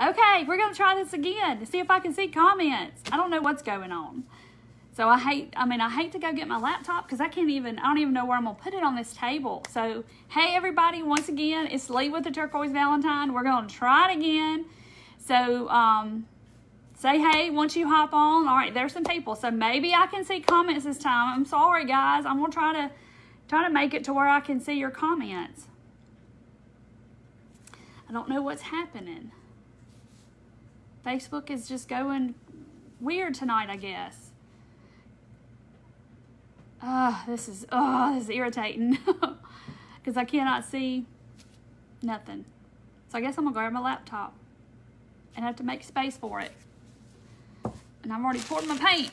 Okay, we're gonna try this again to see if I can see comments. I don't know what's going on. So I hate to go get my laptop because I don't even know where I'm gonna put it on this table. So, hey everybody, once again, it's Lee with the Turquoise Valentine. We're gonna try it again. So, say hey once you hop on. All right, there's some people. So maybe I can see comments this time. I'm sorry guys. I'm gonna try to make it to where I can see your comments. I don't know what's happening. Facebook is just going weird tonight, I guess. This is irritating because I cannot see nothing. So I guess I'm gonna grab my laptop and have to make space for it. And I've already poured my paint.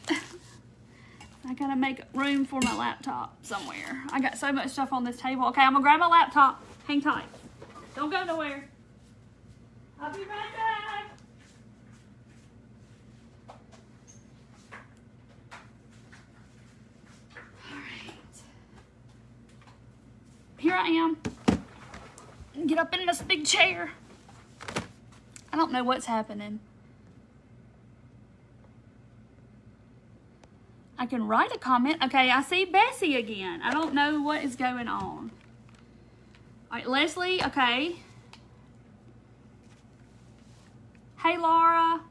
I gotta make room for my laptop somewhere. I got so much stuff on this table. Okay, I'm gonna grab my laptop. Hang tight. Don't go nowhere. I'll be right back. Here I am. Get up in this big chair. I don't know what's happening. I can write a comment. Okay, I see Bessie again. I don't know what is going on. All right, Leslie, okay. Hey, Laura.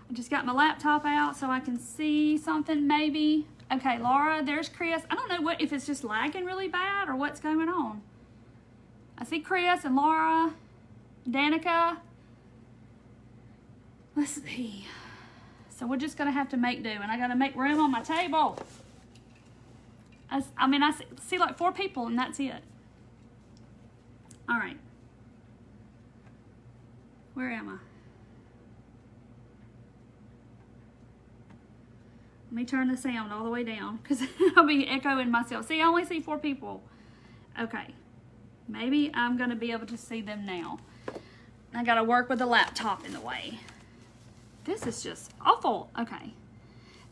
I just got my laptop out so I can see something maybe. Okay, Laura, there's Chris. I don't know if it's just lagging really bad or what's going on. I see Chris and Laura, Danica. Let's see. So we're just gonna have to make do, and I gotta make room on my table. I see like 4 people and that's it. All right. Where am I? Let me turn the sound all the way down because I'll be echoing myself. See, I only see 4 people. Okay. Maybe I'm going to be able to see them now. I got to work with the laptop in the way. This is just awful. Okay.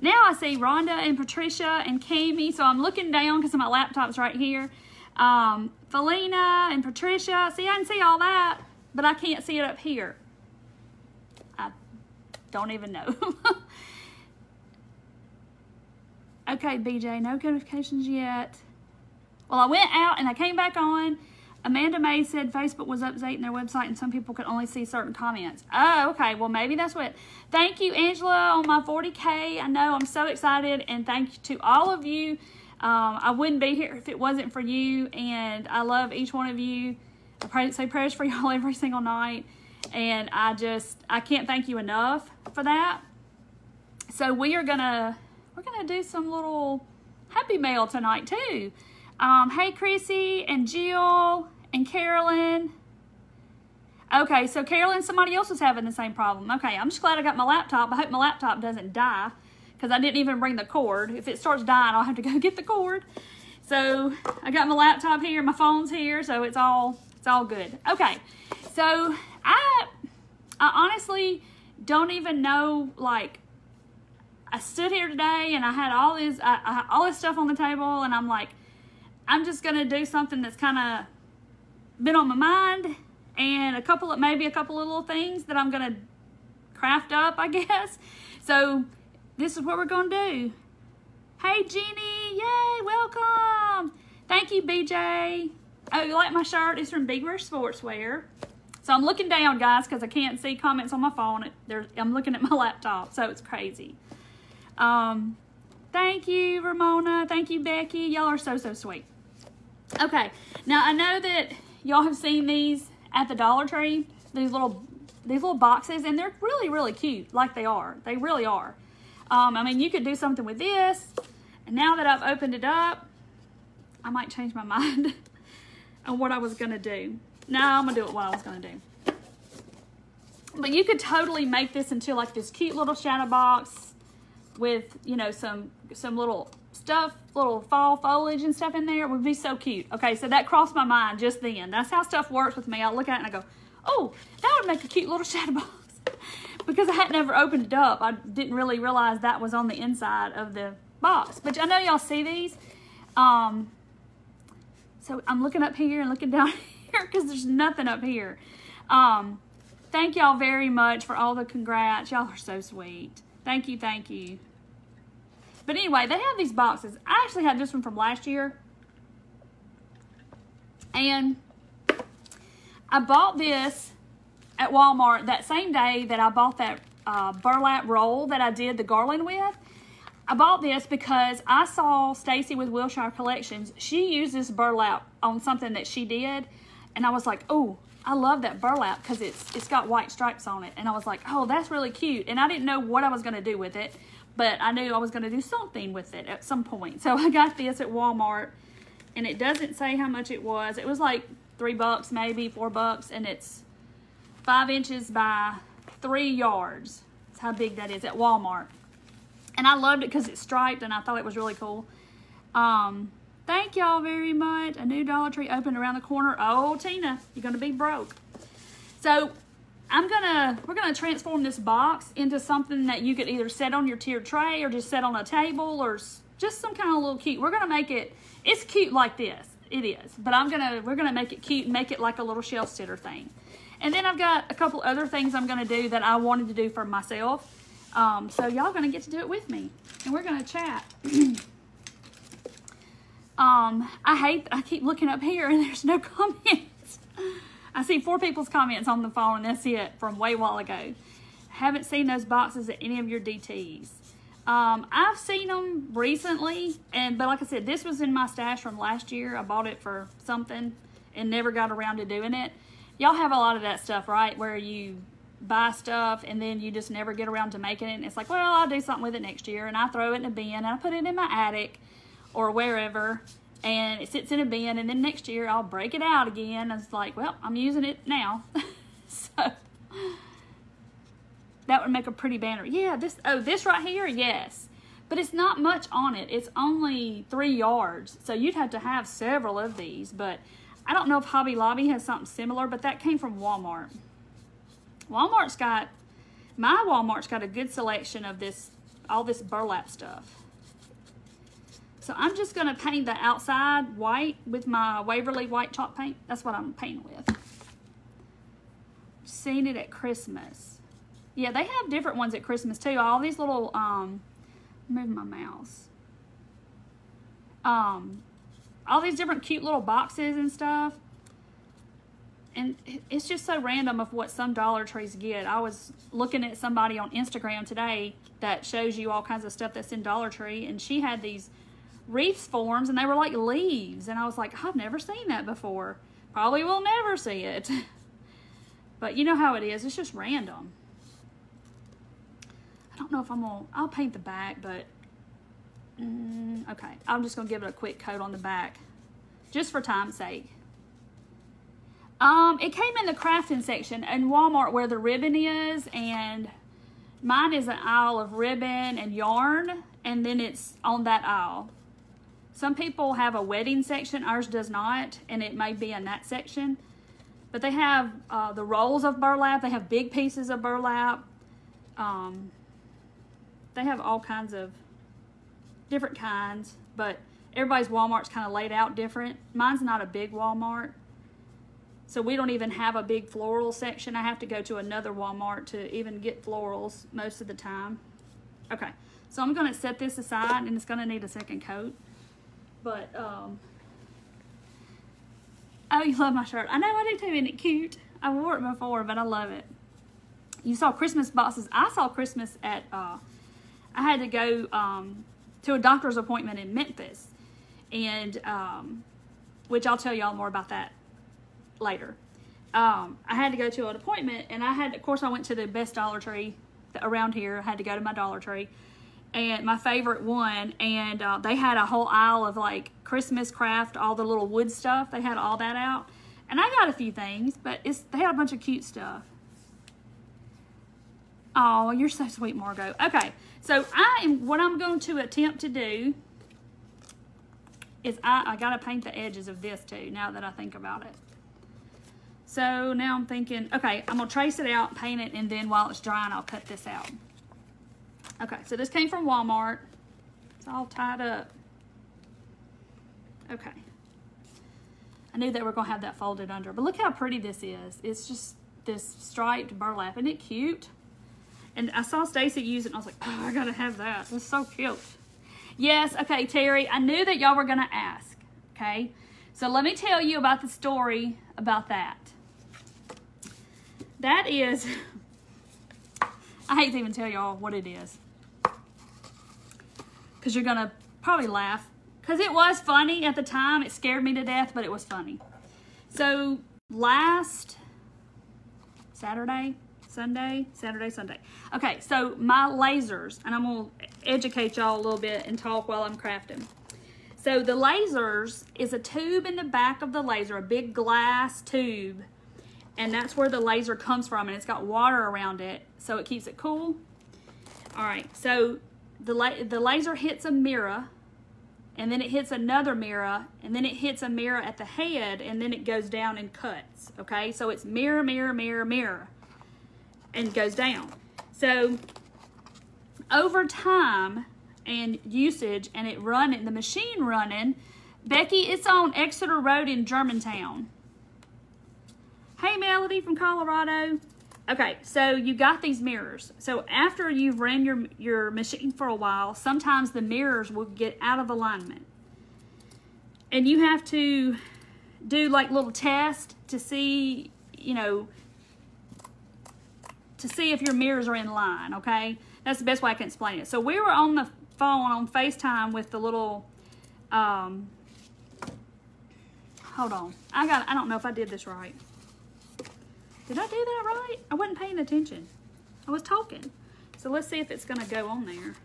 Now I see Rhonda and Patricia and Cami. So I'm looking down because my laptop's right here. Felina and Patricia. See, I can see all that, but I can't see it up here. I don't even know. Okay, BJ, no notifications yet. Well, I went out and I came back on. Amanda May said Facebook was updating their website and some people could only see certain comments. Oh, okay. Well, maybe that's what. Thank you, Angela, on my 40K. I know, I'm so excited. And thank you to all of you. I wouldn't be here if it wasn't for you. And I love each one of you. I say prayers for y'all every single night. And I can't thank you enough for that. So we're gonna do some little happy mail tonight too. Hey Chrissy and Jill and Carolyn. Okay, so Carolyn, somebody else is having the same problem. Okay, I'm just glad I got my laptop. I hope my laptop doesn't die because I didn't even bring the cord. If it starts dying, I'll have to go get the cord. So I got my laptop here, my phone's here, so it's all good. Okay, so I honestly don't even know, like, I stood here today and I had all this stuff on the table and I'm like, I'm just gonna do something that's kind of been on my mind and maybe a couple of little things that I'm gonna craft up, I guess. So this is what we're gonna do. Hey Jeannie, yay, welcome. Thank you, BJ. Oh, you like my shirt? It's from Big Rush Sportswear. So I'm looking down, guys, because I can't see comments on my phone. I'm looking at my laptop, so it's crazy. Thank you, Ramona. Thank you, Becky. Y'all are so sweet. Okay, now I know that y'all have seen these at the Dollar Tree. These little boxes, and they're really cute. Like they are. They really are. I mean, you could do something with this. And now that I've opened it up, I might change my mind on what I was gonna do. No, I'm gonna do it what I was gonna do. But you could totally make this into like this cute little shadow box with, you know, some little stuff, little fall foliage and stuff in there. It would be so cute. Okay, so that crossed my mind just then. That's how stuff works with me. I look at it and I go, oh, that would make a cute little shadow box. Because I had never opened it up, I didn't really realize that was on the inside of the box. But I know y'all see these. So I'm looking up here and looking down here because there's nothing up here. Thank y'all very much for all the congrats. Y'all are so sweet. Thank you, thank you. But anyway, they have these boxes. I actually had this one from last year. And I bought this at Walmart that same day that I bought that burlap roll that I did the garland with. I bought this because I saw Stacy with Wilshire Collections. She used this burlap on something that she did. And I was like, oh, I love that burlap because it's got white stripes on it. And I was like, oh, that's really cute. And I didn't know what I was going to do with it, but I knew I was going to do something with it at some point. So I got this at Walmart, and it doesn't say how much it was. It was like $3 maybe, $4, and it's 5 inches by 3 yards. That's how big that is at Walmart. And I loved it because it's striped, and I thought it was really cool. Thank y'all very much. A new Dollar Tree opened around the corner. Oh, Tina, you're gonna be broke. So we're gonna transform this box into something that you could either set on your tiered tray or just set on a table or just some kind of little cute. We're gonna make it, it's cute like this. It is, but we're gonna make it cute and make it like a little shelf sitter thing. And then I've got a couple other things I'm gonna do that I wanted to do for myself. So y'all gonna get to do it with me, and we're gonna chat. I keep looking up here and there's no comments. I see 4 people's comments on the phone, and that's it from way while ago. Haven't seen those boxes at any of your DTs. I've seen them recently, but like I said, this was in my stash from last year. I bought it for something and never got around to doing it. Y'all have a lot of that stuff, right? Where you buy stuff and then you just never get around to making it. And it's like, well, I'll do something with it next year. And I throw it in a bin and I put it in my attic or wherever. And it sits in a bin, and then next year I'll break it out again. And it's like, well, I'm using it now. So that would make a pretty banner. Yeah, this right here, yes. But it's not much on it. It's only 3 yards. So you'd have to have several of these. But I don't know if Hobby Lobby has something similar, but that came from Walmart. My Walmart's got a good selection of all this burlap stuff. So I'm just going to paint the outside white with my Waverly white chalk paint. That's what I'm painting with. Seen it at Christmas. Yeah, they have different ones at Christmas too. All these little, move my mouse. All these different cute little boxes and stuff. And it's just so random of what some Dollar Trees get. I was looking at somebody on Instagram today that shows you all kinds of stuff that's in Dollar Tree, and she had these wreaths forms, and they were like leaves, and I was like, I've never seen that before. Probably will never see it. But you know how it is. It's just random. I don't know if I'll paint the back, but okay. I'm just gonna give it a quick coat on the back just for time's sake. It came in the crafting section in Walmart where the ribbon is, and mine is an aisle of ribbon and yarn, and then it's on that aisle. Some people have a wedding section. Ours does not, and it may be in that section. But they have the rolls of burlap. They have big pieces of burlap. They have all kinds of different kinds, but everybody's Walmart's kind of laid out different. Mine's not a big Walmart, so we don't even have a big floral section. I have to go to another Walmart to even get florals most of the time. Okay, so I'm going to set this aside, and it's going to need a second coat. But, oh, you love my shirt. I know I do too, isn't it cute? I wore it before, but I love it. You saw Christmas boxes. I saw Christmas at, I had to go to a doctor's appointment in Memphis. And, which I'll tell y'all more about that later. I had to go to an appointment, and of course, I went to the best Dollar Tree around here. I had to go to my Dollar Tree. And my favorite one, and they had a whole aisle of like Christmas craft, all the little wood stuff. They had all that out, and I got a few things, but they had a bunch of cute stuff. Oh, you're so sweet, Margot. Okay, so what I'm going to attempt to do is I gotta paint the edges of this too. Now that I think about it, so now I'm thinking, okay, I'm gonna trace it out, paint it, and then while it's drying, I'll cut this out. Okay, so this came from Walmart. It's all tied up. Okay. I knew they were going to have that folded under, but look how pretty this is. It's just this striped burlap. Isn't it cute? And I saw Stacy use it, and I was like, oh, I gotta have that. It's so cute. Yes, okay, Terry, I knew that y'all were gonna ask, okay? So let me tell you about the story about that. That is, I hate to even tell y'all what it is, because you're gonna probably laugh, because it was funny at the time. It scared me to death, but it was funny. So last Saturday, Sunday. Okay, so my lasers, and I'm gonna educate y'all a little bit and talk while I'm crafting. So the lasers is a tube in the back of the laser, a big glass tube, and that's where the laser comes from, and it's got water around it, so it keeps it cool. All right, so the laser hits a mirror, and then it hits another mirror, and then it hits a mirror at the head, and then it goes down and cuts, okay? So it's mirror, mirror, mirror, mirror, and goes down. So over time and usage and the machine running, Becky, it's on Exeter Road in Germantown. Hey, Melody from Colorado. Okay, so you got these mirrors. So after you've ran your machine for a while, sometimes the mirrors will get out of alignment. And you have to do like little tests to see, you know, to see if your mirrors are in line, okay? That's the best way I can explain it. So we were on the phone on FaceTime with the little, hold on. I don't know if I did this right. Did I do that right? I wasn't paying attention. I was talking. So let's see if it's gonna go on there.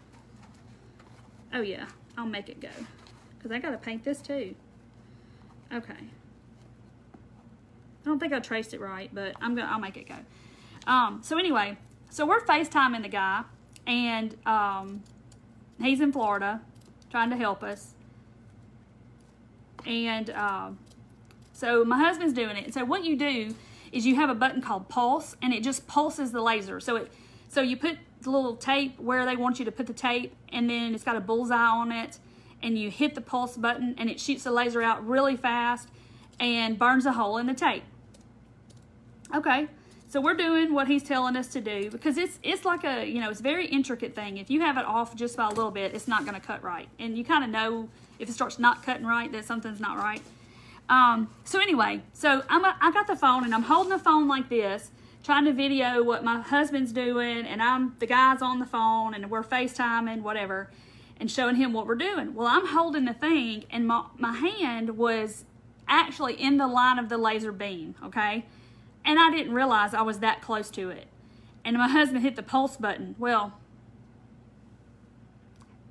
Oh yeah, I'll make it go. Because I gotta paint this too. Okay. I don't think I traced it right, but I'll make it go. So anyway, so we're FaceTiming the guy, and he's in Florida trying to help us. And so my husband's doing it. So what you do is you have a button called pulse, and it just pulses the laser. So you put the little tape where they want you to put the tape, and then it's got a bullseye on it, and you hit the pulse button, and it shoots the laser out really fast and burns a hole in the tape. Okay. So we're doing what he's telling us to do, because it's like a, you know, it's a very intricate thing. If you have it off just by a little bit, it's not going to cut right. And you kind of know if it starts not cutting right that something's not right. So anyway, so I got the phone, and I'm holding the phone like this, trying to video what my husband's doing, and the guy's on the phone, and we're FaceTiming, whatever, and showing him what we're doing. Well, I'm holding the thing, and my hand was actually in the line of the laser beam, okay? And I didn't realize I was that close to it. And my husband hit the pulse button. Well,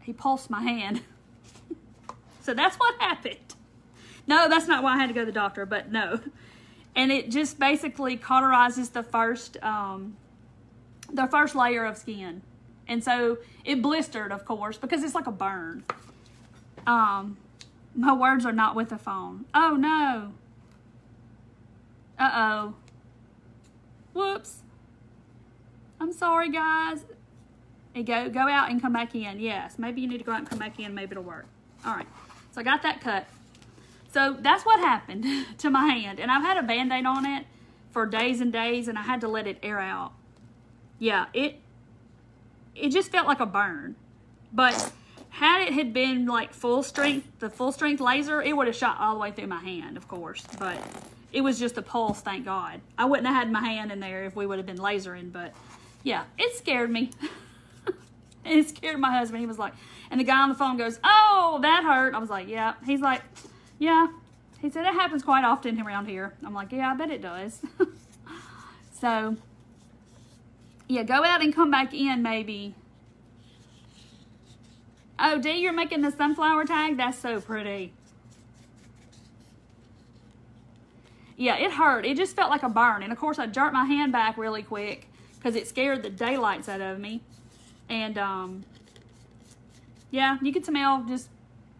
he pulsed my hand. So that's what happened. No, that's not why I had to go to the doctor, but no. And it just basically cauterizes the first layer of skin. And so it blistered, of course, because it's like a burn. My words are not with the phone. Oh, no. Uh-oh. Whoops. I'm sorry, guys. And go out and come back in. Yes, maybe you need to go out and come back in. Maybe it'll work. All right. So I got that cut. So that's what happened to my hand. And I've had a Band-Aid on it for days and days, and I had to let it air out. Yeah, it just felt like a burn. But had it had been like full strength, the full strength laser, it would have shot all the way through my hand, of course. But it was just a pulse, thank God. I wouldn't have had my hand in there if we would have been lasering, but yeah, it scared me. It scared my husband. He was like, and the guy on the phone goes, oh, that hurt. I was like, yeah. He's like, yeah. He said, it happens quite often around here. I'm like, yeah, I bet it does. So, yeah, go out and come back in maybe. Oh, Dee, you're making the sunflower tag? That's so pretty. Yeah, it hurt. It just felt like a burn. And, of course, I jerked my hand back really quick because it scared the daylights out of me. And, yeah, you could smell just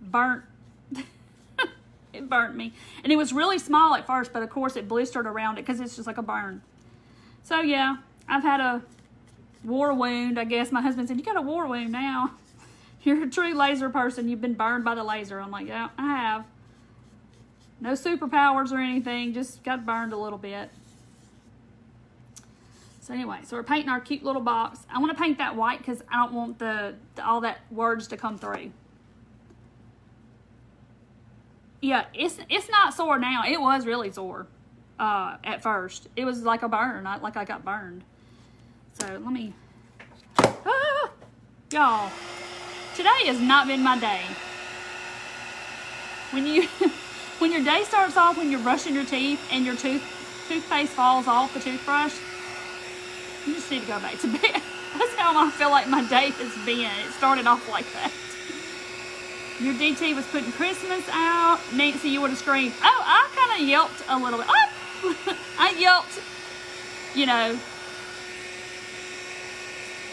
burnt. It burnt me. And it was really small at first, but, of course, it blistered around it because it's just like a burn. So, yeah, I've had a war wound, I guess. My husband said, you got a war wound now. You're a true laser person. You've been burned by the laser. I'm like, yeah, I have. No superpowers or anything. Just got burned a little bit. So anyway, so we're painting our cute little box. I want to paint that white because I don't want all that words to come through. Yeah, it's not sore now. It was really sore at first. It was like a burn, like I got burned. So let me, y'all, today has not been my day. When your day starts off when you're brushing your teeth and your toothpaste falls off the toothbrush, you just need to go back to bed. That's how I feel like my day has been. It started off like that. Your DT was putting Christmas out. Nancy, you would have screamed. Oh, I kind of yelped a little bit. Oh! I yelped, you know.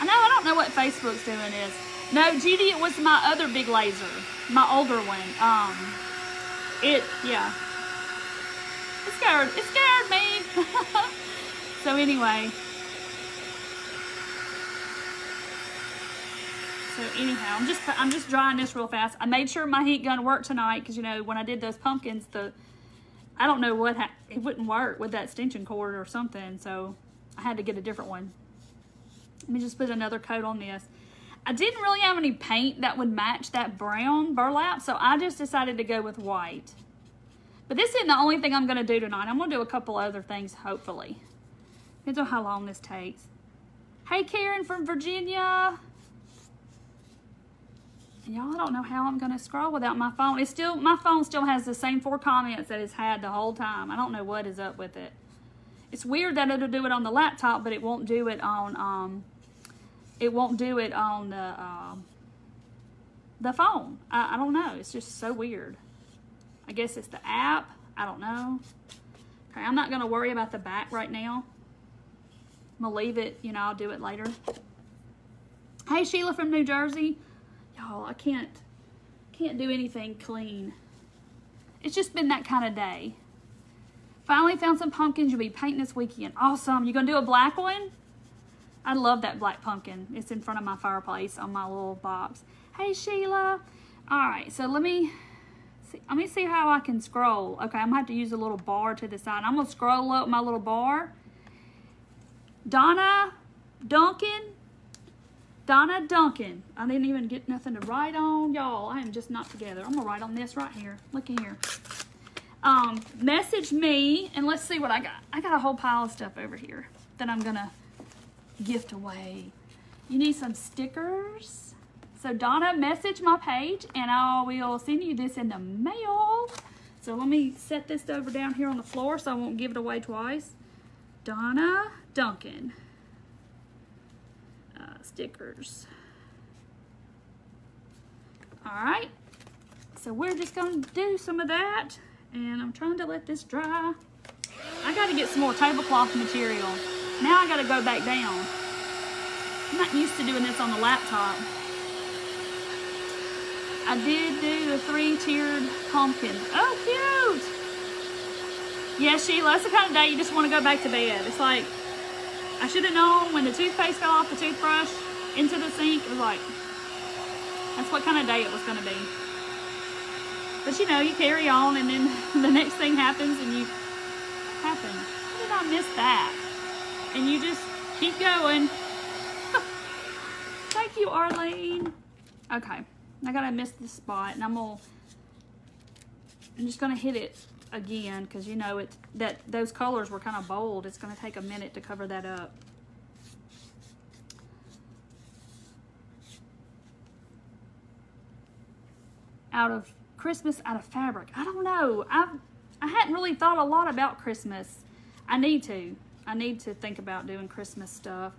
I don't know what Facebook's doing is. No, Judy, it was my other big laser. My older one. Yeah. It scared me. So anyway. So anyhow, I'm just drying this real fast. I made sure my heat gun worked tonight because, you know, when I did those pumpkins, I don't know what it wouldn't work with that extension cord or something, so I had to get a different one. Let me just put another coat on this. I didn't really have any paint that would match that brown burlap, so I just decided to go with white. But this isn't the only thing I'm going to do tonight. I'm going to do a couple other things, hopefully. Depends on how long this takes. Hey, Karen from Virginia. Y'all, I don't know how I'm going to scroll without my phone. My phone still has the same 4 comments that it's had the whole time. I don't know what is up with it. It's weird that it'll do it on the laptop, but it won't do it on the phone. I don't know. It's just so weird. I guess it's the app. I don't know. Okay, I'm not going to worry about the back right now. I'm going to leave it. You know, I'll do it later. Hey, Sheila from New Jersey. Y'all, I can't do anything clean. It's just been that kind of day. Finally found some pumpkins. You'll be painting this weekend. Awesome. You gonna do a black one? I love that black pumpkin. It's in front of my fireplace on my little box. Hey, Sheila. All right, so let me see how I can scroll. Okay, I'm gonna have to use a little bar to the side. I'm gonna scroll up my little bar. Donna Duncan. I didn't even get nothing to write on. Y'all, I am just not together. I'm going to write on this right here. Look at here. Message me, and let's see what I got. I got a whole pile of stuff over here that I'm going to gift away. You need some stickers. So, Donna, message my page, and I will send you this in the mail. So, let me set this over down here on the floor so I won't give it away twice. Donna Duncan. Stickers. All right, so we're just going to do some of that, and I'm trying to let this dry. I got to get some more tablecloth material. Now I got to go back down. I'm not used to doing this on the laptop. I did do the 3-tiered pumpkin. Oh, cute. Yeah, Sheila, that's the kind of day you just want to go back to bed. It's like, I should have known when the toothpaste fell off the toothbrush into the sink. It was like, that's what kind of day it was going to be. But you know, you carry on, and then the next thing happens, and what happened? How did I miss that? And you just keep going. Thank you, Arlene. Okay, I gotta miss this spot, and I'm just gonna hit it again, because you know those colors were kind of bold. It's going to take a minute to cover that up. Out of Christmas, out of fabric. I don't know. I hadn't really thought a lot about Christmas. I need to think about doing Christmas stuff.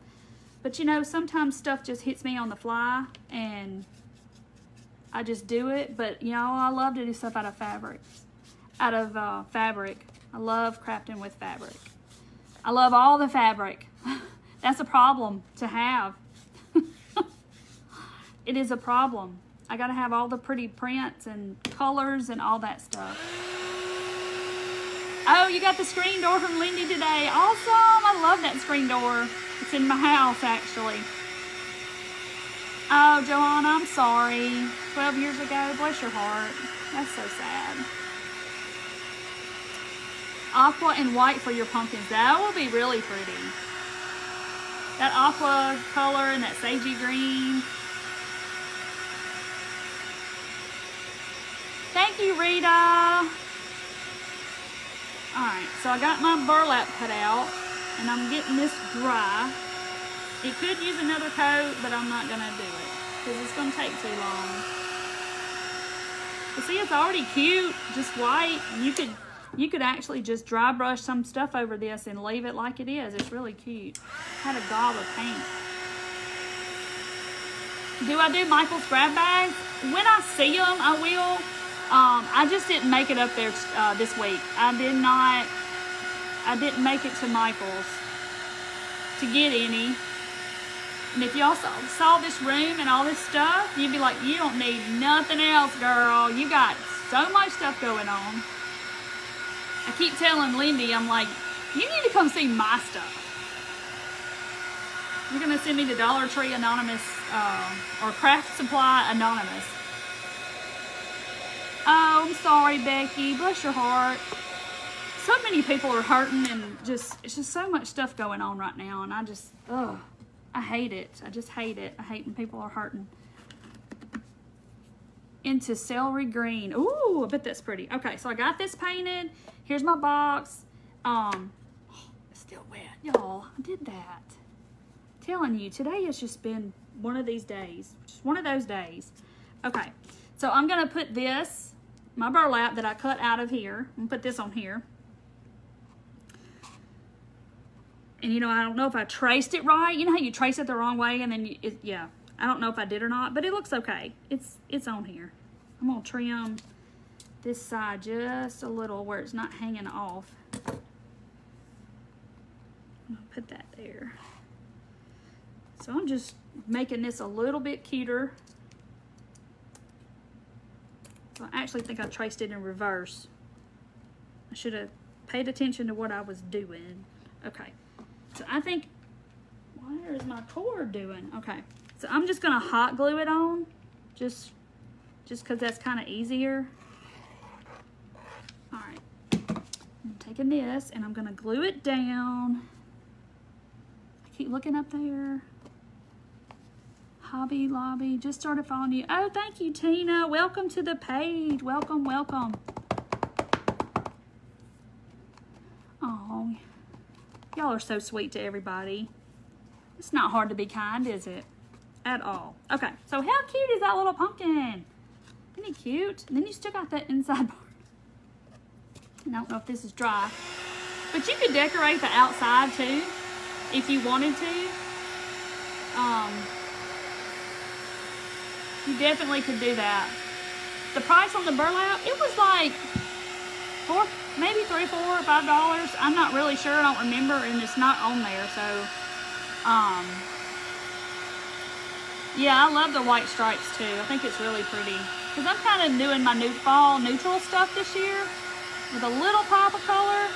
But you know, sometimes stuff just hits me on the fly and I just do it. But you know, I love to do stuff out of fabric. I love crafting with fabric. I love all the fabric. That's a problem to have. It is a problem. I gotta have all the pretty prints and colors and all that stuff. Oh, you got the screen door from Lindy today. Awesome. I love that screen door. It's in my house, actually. Oh, Joanna, I'm sorry. 12 years ago. Bless your heart. That's so sad. Aqua and white for your pumpkins. That will be really pretty. That aqua color and that sagey green. Thank you, Rita. Alright, so I got my burlap cut out, and I'm getting this dry. It could use another coat, but I'm not going to do it, because it's going to take too long. But see, it's already cute, just white. You could actually just dry brush some stuff over this and leave it like it is. It's really cute. I had a gob of paint. Do I do Michael's grab bags? When I see them, I will. I just didn't make it up there this week. I didn't make it to Michael's to get any. And if y'all saw this room and all this stuff, you'd be like, you don't need nothing else, girl. You got so much stuff going on. I keep telling Lindy, I'm like, you need to come see my stuff. You're going to send me to Dollar Tree Anonymous, or Craft Supply Anonymous. Oh, I'm sorry, Becky. Bless your heart. So many people are hurting, and it's just so much stuff going on right now, and I hate it. I just hate it. I hate when people are hurting. Into celery green. Ooh, I bet that's pretty. Okay, so I got this painted. Here's my box. It's still wet, y'all. I did that. I'm telling you, today has just been one of these days. Just one of those days. Okay, so I'm gonna put this, my burlap that I cut out of here. I'm gonna put this on here. And you know, I don't know if I traced it right. You know how you trace it the wrong way and then yeah. I don't know if I did or not, but it looks okay. It's on here. I'm gonna trim this side just a little where it's not hanging off. I'm gonna put that there. So I'm just making this a little bit cuter. So I actually think I traced it in reverse. I should have paid attention to what I was doing. Okay, so I think, where is my cord doing? Okay. So I'm just gonna hot glue it on, just because that's kind of easier. All right, I'm taking this and I'm gonna glue it down. I keep looking up there. Hobby Lobby, just started following you. Oh, thank you, Tina. Welcome to the page. Welcome, welcome. Oh, y'all are so sweet to everybody. It's not hard to be kind, is it? At all. Okay, so how cute is that little pumpkin? Isn't he cute? And then you still got that inside part. I don't know if this is dry, but you could decorate the outside too if you wanted to. You definitely could do that. The price on the burlap, it was like maybe $3, $4, $5. I'm not really sure. I don't remember, and it's not on there. So yeah, I love the white stripes too. I think it's really pretty. Because I'm kind of doing my new fall neutral stuff this year with a little pop of color.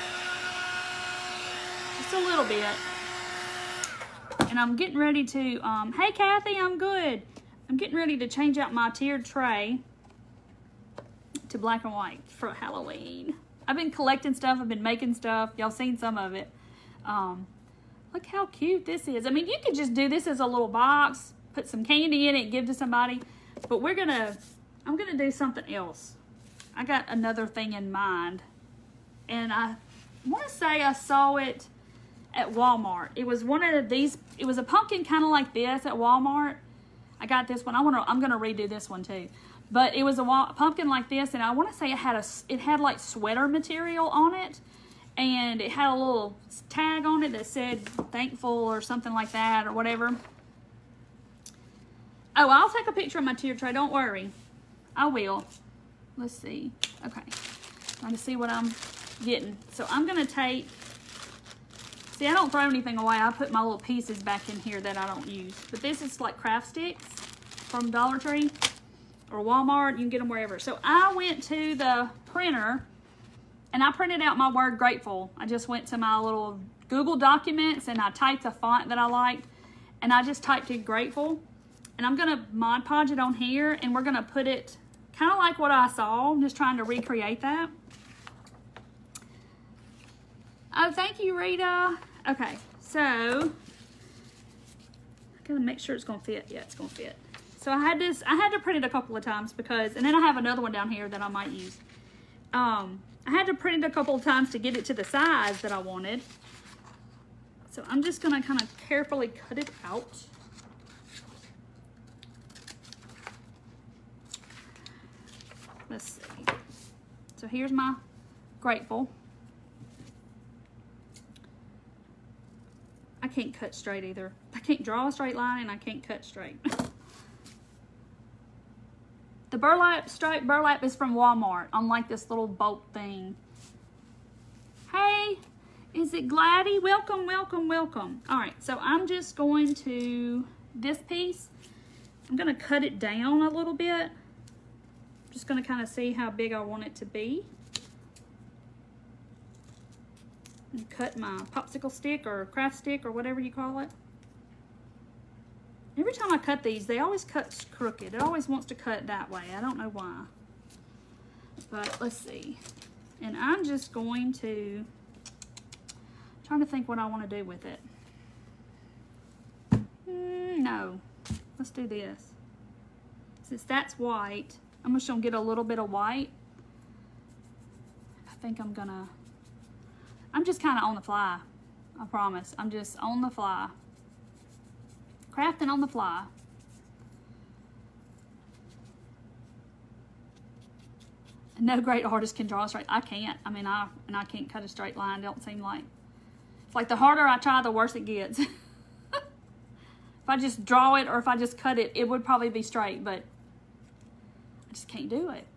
Just a little bit. And I'm getting ready to, hey Kathy, I'm good. I'm getting ready to change out my tiered tray to black and white for Halloween. I've been collecting stuff. I've been making stuff. Y'all seen some of it. Look how cute this is. I mean, you could just do this as a little box, put some candy in it, give to somebody. But I'm gonna do something else. I got another thing in mind. And I want to say I saw it at Walmart. It was one of these, it was a pumpkin kind of like this at Walmart. I got this one. I'm gonna redo this one too. But it was a pumpkin like this, and I want to say it had like sweater material on it. And it had a little tag on it that said thankful or something like that or whatever. Oh, I'll take a picture of my tier tray. Don't worry. I will. Let's see. Okay. Trying to see what I'm getting. So I'm going to take... See, I don't throw anything away. I put my little pieces back in here that I don't use. But this is like craft sticks from Dollar Tree or Walmart. You can get them wherever. So I went to the printer... And I printed out my word grateful. I just went to my little Google Documents and I typed a font that I liked. And I just typed in grateful. And I'm going to Mod Podge it on here. And we're going to put it kind of like what I saw. I'm just trying to recreate that. Oh, thank you, Rita. Okay, so make sure it's gonna fit. Yeah, it's gonna fit. So I had to print it a couple of times because, and then I have another one down here that I might use. I had to print it a couple of times to get it to the size that I wanted. So I'm just gonna kind of carefully cut it out. Let's see. So here's my grateful. I can't cut straight either. I can't draw a straight line and I can't cut straight. The burlap, striped burlap is from Walmart on like this little bolt thing. Hey, is it Gladdy? Welcome, welcome, welcome. All right, so I'm just going to, this piece, I'm gonna cut it down a little bit. Just gonna kind of see how big I want it to be. And cut my popsicle stick or craft stick or whatever you call it. Every time I cut these, they always cut crooked. It always wants to cut that way. I don't know why. But let's see. And I'm just going to, trying to think what I want to do with it. No, let's do this. Since that's white, I'm just gonna get a little bit of white. I think I'm just kind of on the fly. I promise. I'm just on the fly. Crafting on the fly. No great artist can draw straight. I can't. I mean, I can't cut a straight line. Don't seem like. It's like the harder I try, the worse it gets. If I just draw it or if I just cut it, it would probably be straight, but I just can't do it.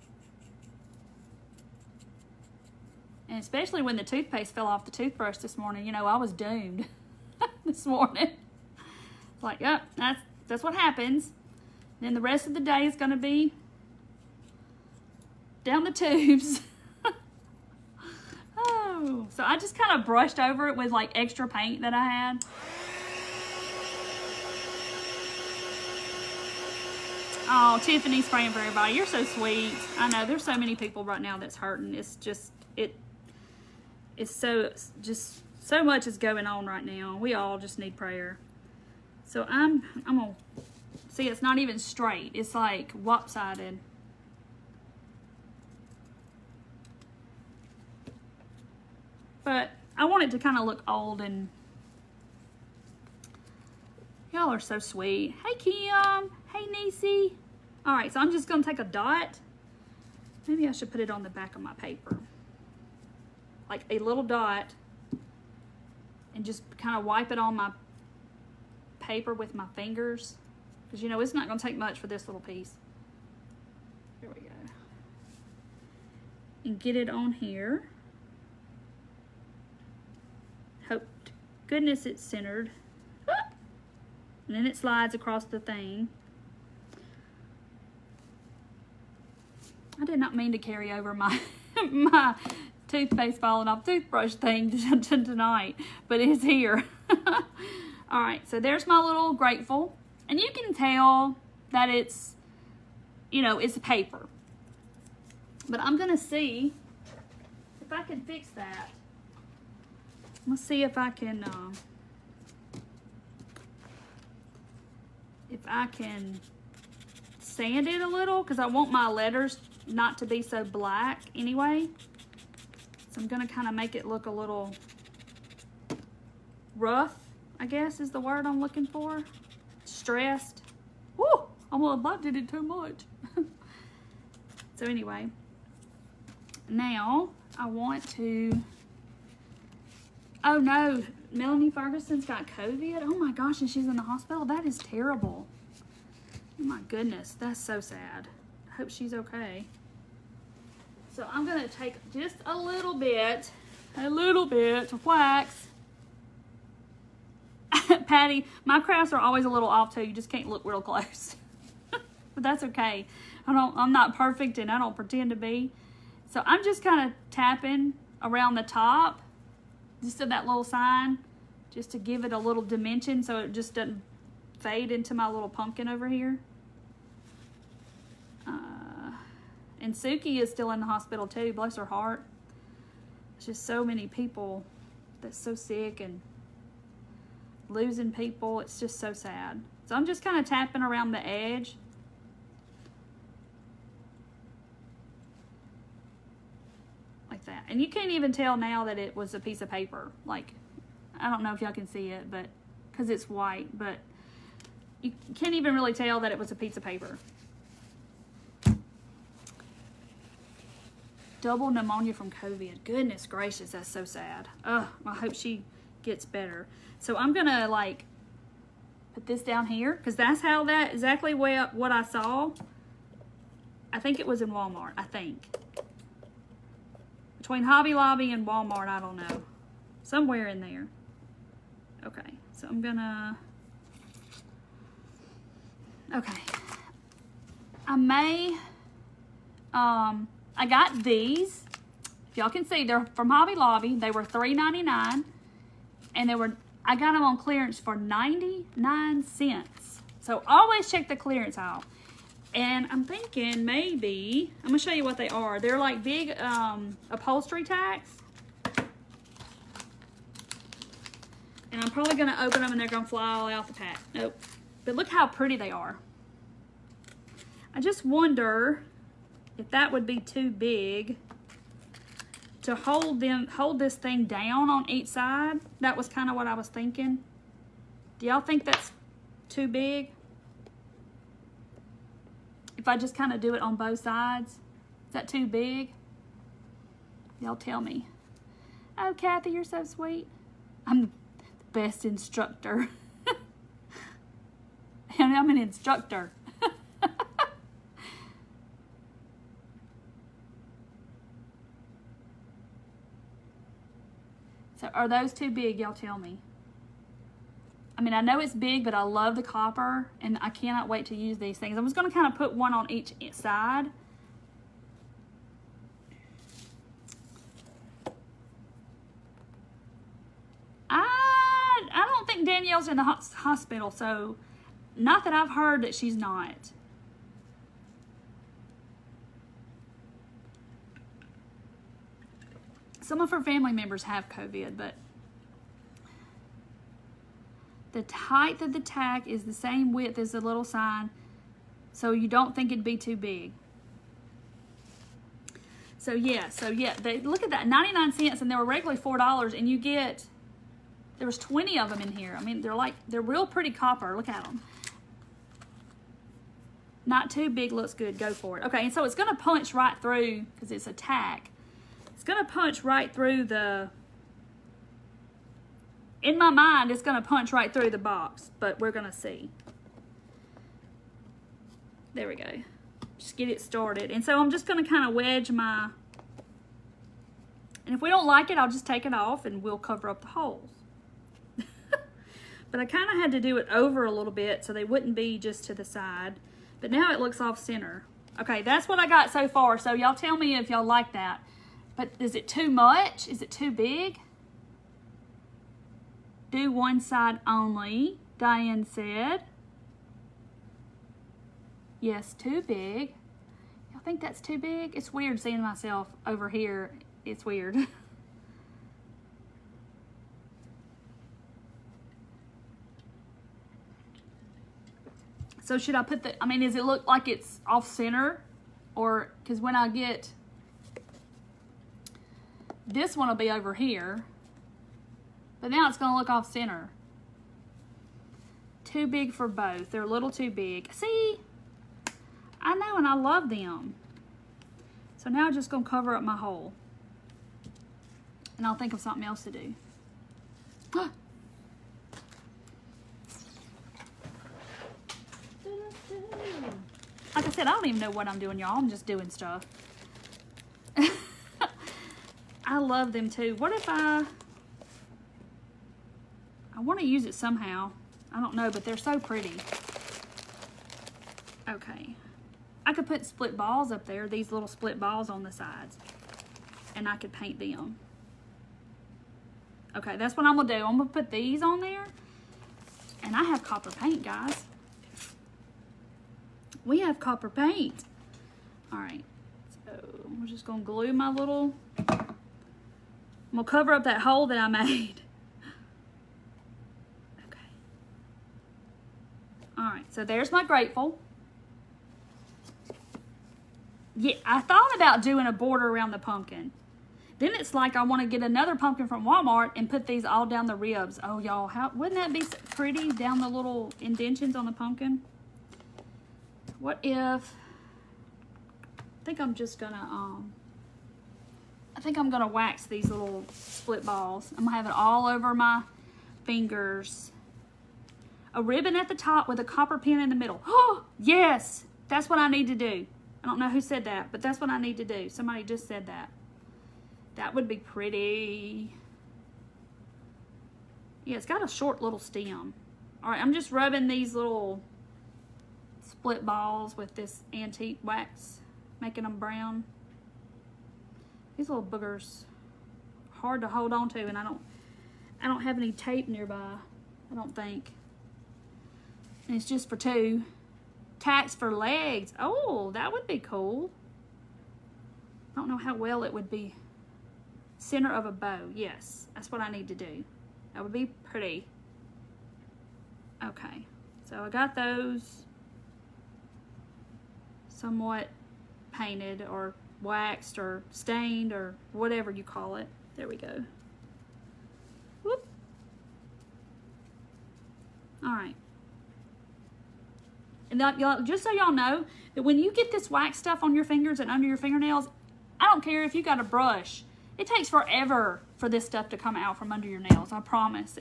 And especially when the toothpaste fell off the toothbrush this morning, you know, I was doomed this morning. It's like, yep, that's what happens. Then the rest of the day is going to be down the tubes. Oh, so I just kind of brushed over it with like extra paint that I had. Oh, Tiffany's praying for everybody. You're so sweet. I know there's so many people right now that's hurting. It's just, it's so much is going on right now. We all just need prayer. So I'm gonna see, it's not even straight. It's like lopsided. But I want it to kind of look old, and y'all are so sweet. Hey Kim, hey Niecy. All right, so I'm just gonna take a dot. Maybe I should put it on the back of my paper. Like a little dot, and just kind of wipe it on my paper with my fingers, because you know it's not going to take much for this little piece. There we go. And get it on here. Hope to goodness it's centered. Ah! And then it slides across the thing. I did not mean to carry over my my toothpaste falling off toothbrush thing tonight, but it's here. All right, so there's my little grateful, and you can tell that it's, you know, it's paper. But I'm gonna see if I can fix that. Let's see if I can sand it a little, because I want my letters not to be so black anyway. So I'm gonna kind of make it look a little rough, I guess is the word I'm looking for. Stressed. Woo! I did it too much. So anyway, now I want to, oh no, Melanie Ferguson's got COVID. Oh my gosh, and she's in the hospital. That is terrible. Oh my goodness, that's so sad. I hope she's okay. So I'm gonna take just a little bit of wax. Patty, my crafts are always a little off too. You just can't look real close. But that's okay. I'm not perfect, and I don't pretend to be. So I'm just kind of tapping around the top, just of that little sign, just to give it a little dimension so it just doesn't fade into my little pumpkin over here. And Suki is still in the hospital too, bless her heart. It's just so many people that's so sick, and losing people. It's just so sad. So I'm just kind of tapping around the edge. Like that. And you can't even tell now that it was a piece of paper. Like, I don't know if y'all can see it, but because it's white, but you can't even really tell that it was a piece of paper. Double pneumonia from COVID. Goodness gracious, that's so sad. Ugh, I hope she gets better. So I'm gonna like put this down here because that's how that exactly what I saw. I think it was in Walmart, I think. Between Hobby Lobby and Walmart, I don't know. Somewhere in there. Okay, so I'm gonna, okay. I may, I got these. If y'all can see, they're from Hobby Lobby. They were $3.99, and I got them on clearance for 99 cents. So always check the clearance aisle. And I'm thinking maybe, I'm gonna show you what they are. They're like big upholstery tacks. And I'm probably gonna open them and they're gonna fly all out the pack. Nope. But look how pretty they are. I just wonder if that would be too big to hold this thing down on each side. That was kind of what I was thinking. Do y'all think that's too big? If I just kind of do it on both sides, is that too big? Y'all tell me. Oh, Kathy, you're so sweet. I'm the best instructor. And I'm an instructor. So are those too big? Y'all tell me. I mean, I know it's big, but I love the copper, and I cannot wait to use these things. I was going to kind of put one on each side. I don't think Danielle's in the hospital, so not that I've heard that she's not. Some of her family members have COVID, but the height of the tack is the same width as the little sign, so you don't think it'd be too big. So yeah, look at that, 99 cents, and they were regularly $4, and you get, there was 20 of them in here. I mean, they're real pretty copper. Look at them. Not too big, looks good, go for it. Okay, and so it's gonna punch right through, because it's a tack. It's gonna punch right through the, in my mind, it's gonna punch right through the box, but we're gonna see. There we go. Just get it started. And so I'm just gonna kind of wedge my, and if we don't like it, I'll just take it off and we'll cover up the holes. But I kind of had to do it over a little bit so they wouldn't be just to the side. But now it looks off center. Okay, that's what I got so far. So y'all tell me if y'all like that. But is it too much? Is it too big? Do one side only, Diane said. Yes, too big. Y'all think that's too big? It's weird seeing myself over here. It's weird. So should I put the, I mean, does it look like it's off center? Or, because when I get, this one will be over here. But now it's going to look off center. Too big for both. They're a little too big. See? I know, and I love them. So now I'm just going to cover up my hole. And I'll think of something else to do. Like I said, I don't even know what I'm doing, y'all. I'm just doing stuff. I love them too. What if I want to use it somehow. I don't know, but they're so pretty. Okay. I could put split balls up there, these little split balls on the sides. And I could paint them. Okay, that's what I'm going to do. I'm going to put these on there. And I have copper paint, guys. We have copper paint. All right. So we're just going to glue my little... I'm going to cover up that hole that I made. Okay. right, so there's my grateful. Yeah, I thought about doing a border around the pumpkin. Then it's like I want to get another pumpkin from Walmart and put these all down the ribs. Oh, y'all, wouldn't that be pretty down the little indentions on the pumpkin? What if, I think I'm just gonna, I think I'm gonna wax these little split balls. I'm gonna have it all over my fingers. A ribbon at the top with a copper pin in the middle. Oh, yes, that's what I need to do. I don't know who said that, but that's what I need to do. Somebody just said that. That would be pretty. Yeah, it's got a short little stem. All right, I'm just rubbing these little split balls with this antique wax, making them brown. These little boogers, hard to hold on to, and I don't have any tape nearby, I don't think. And it's just for 2. Tacks for legs. Oh, that would be cool. I don't know how well it would be. Center of a bow. Yes, that's what I need to do. That would be pretty. Okay, so I got those somewhat painted or waxed or stained or whatever you call it. There we go. Whoop. All right. And y'all, just so y'all know, that when you get this wax stuff on your fingers and under your fingernails, I don't care if you got a brush. It takes forever for this stuff to come out from under your nails. I promise.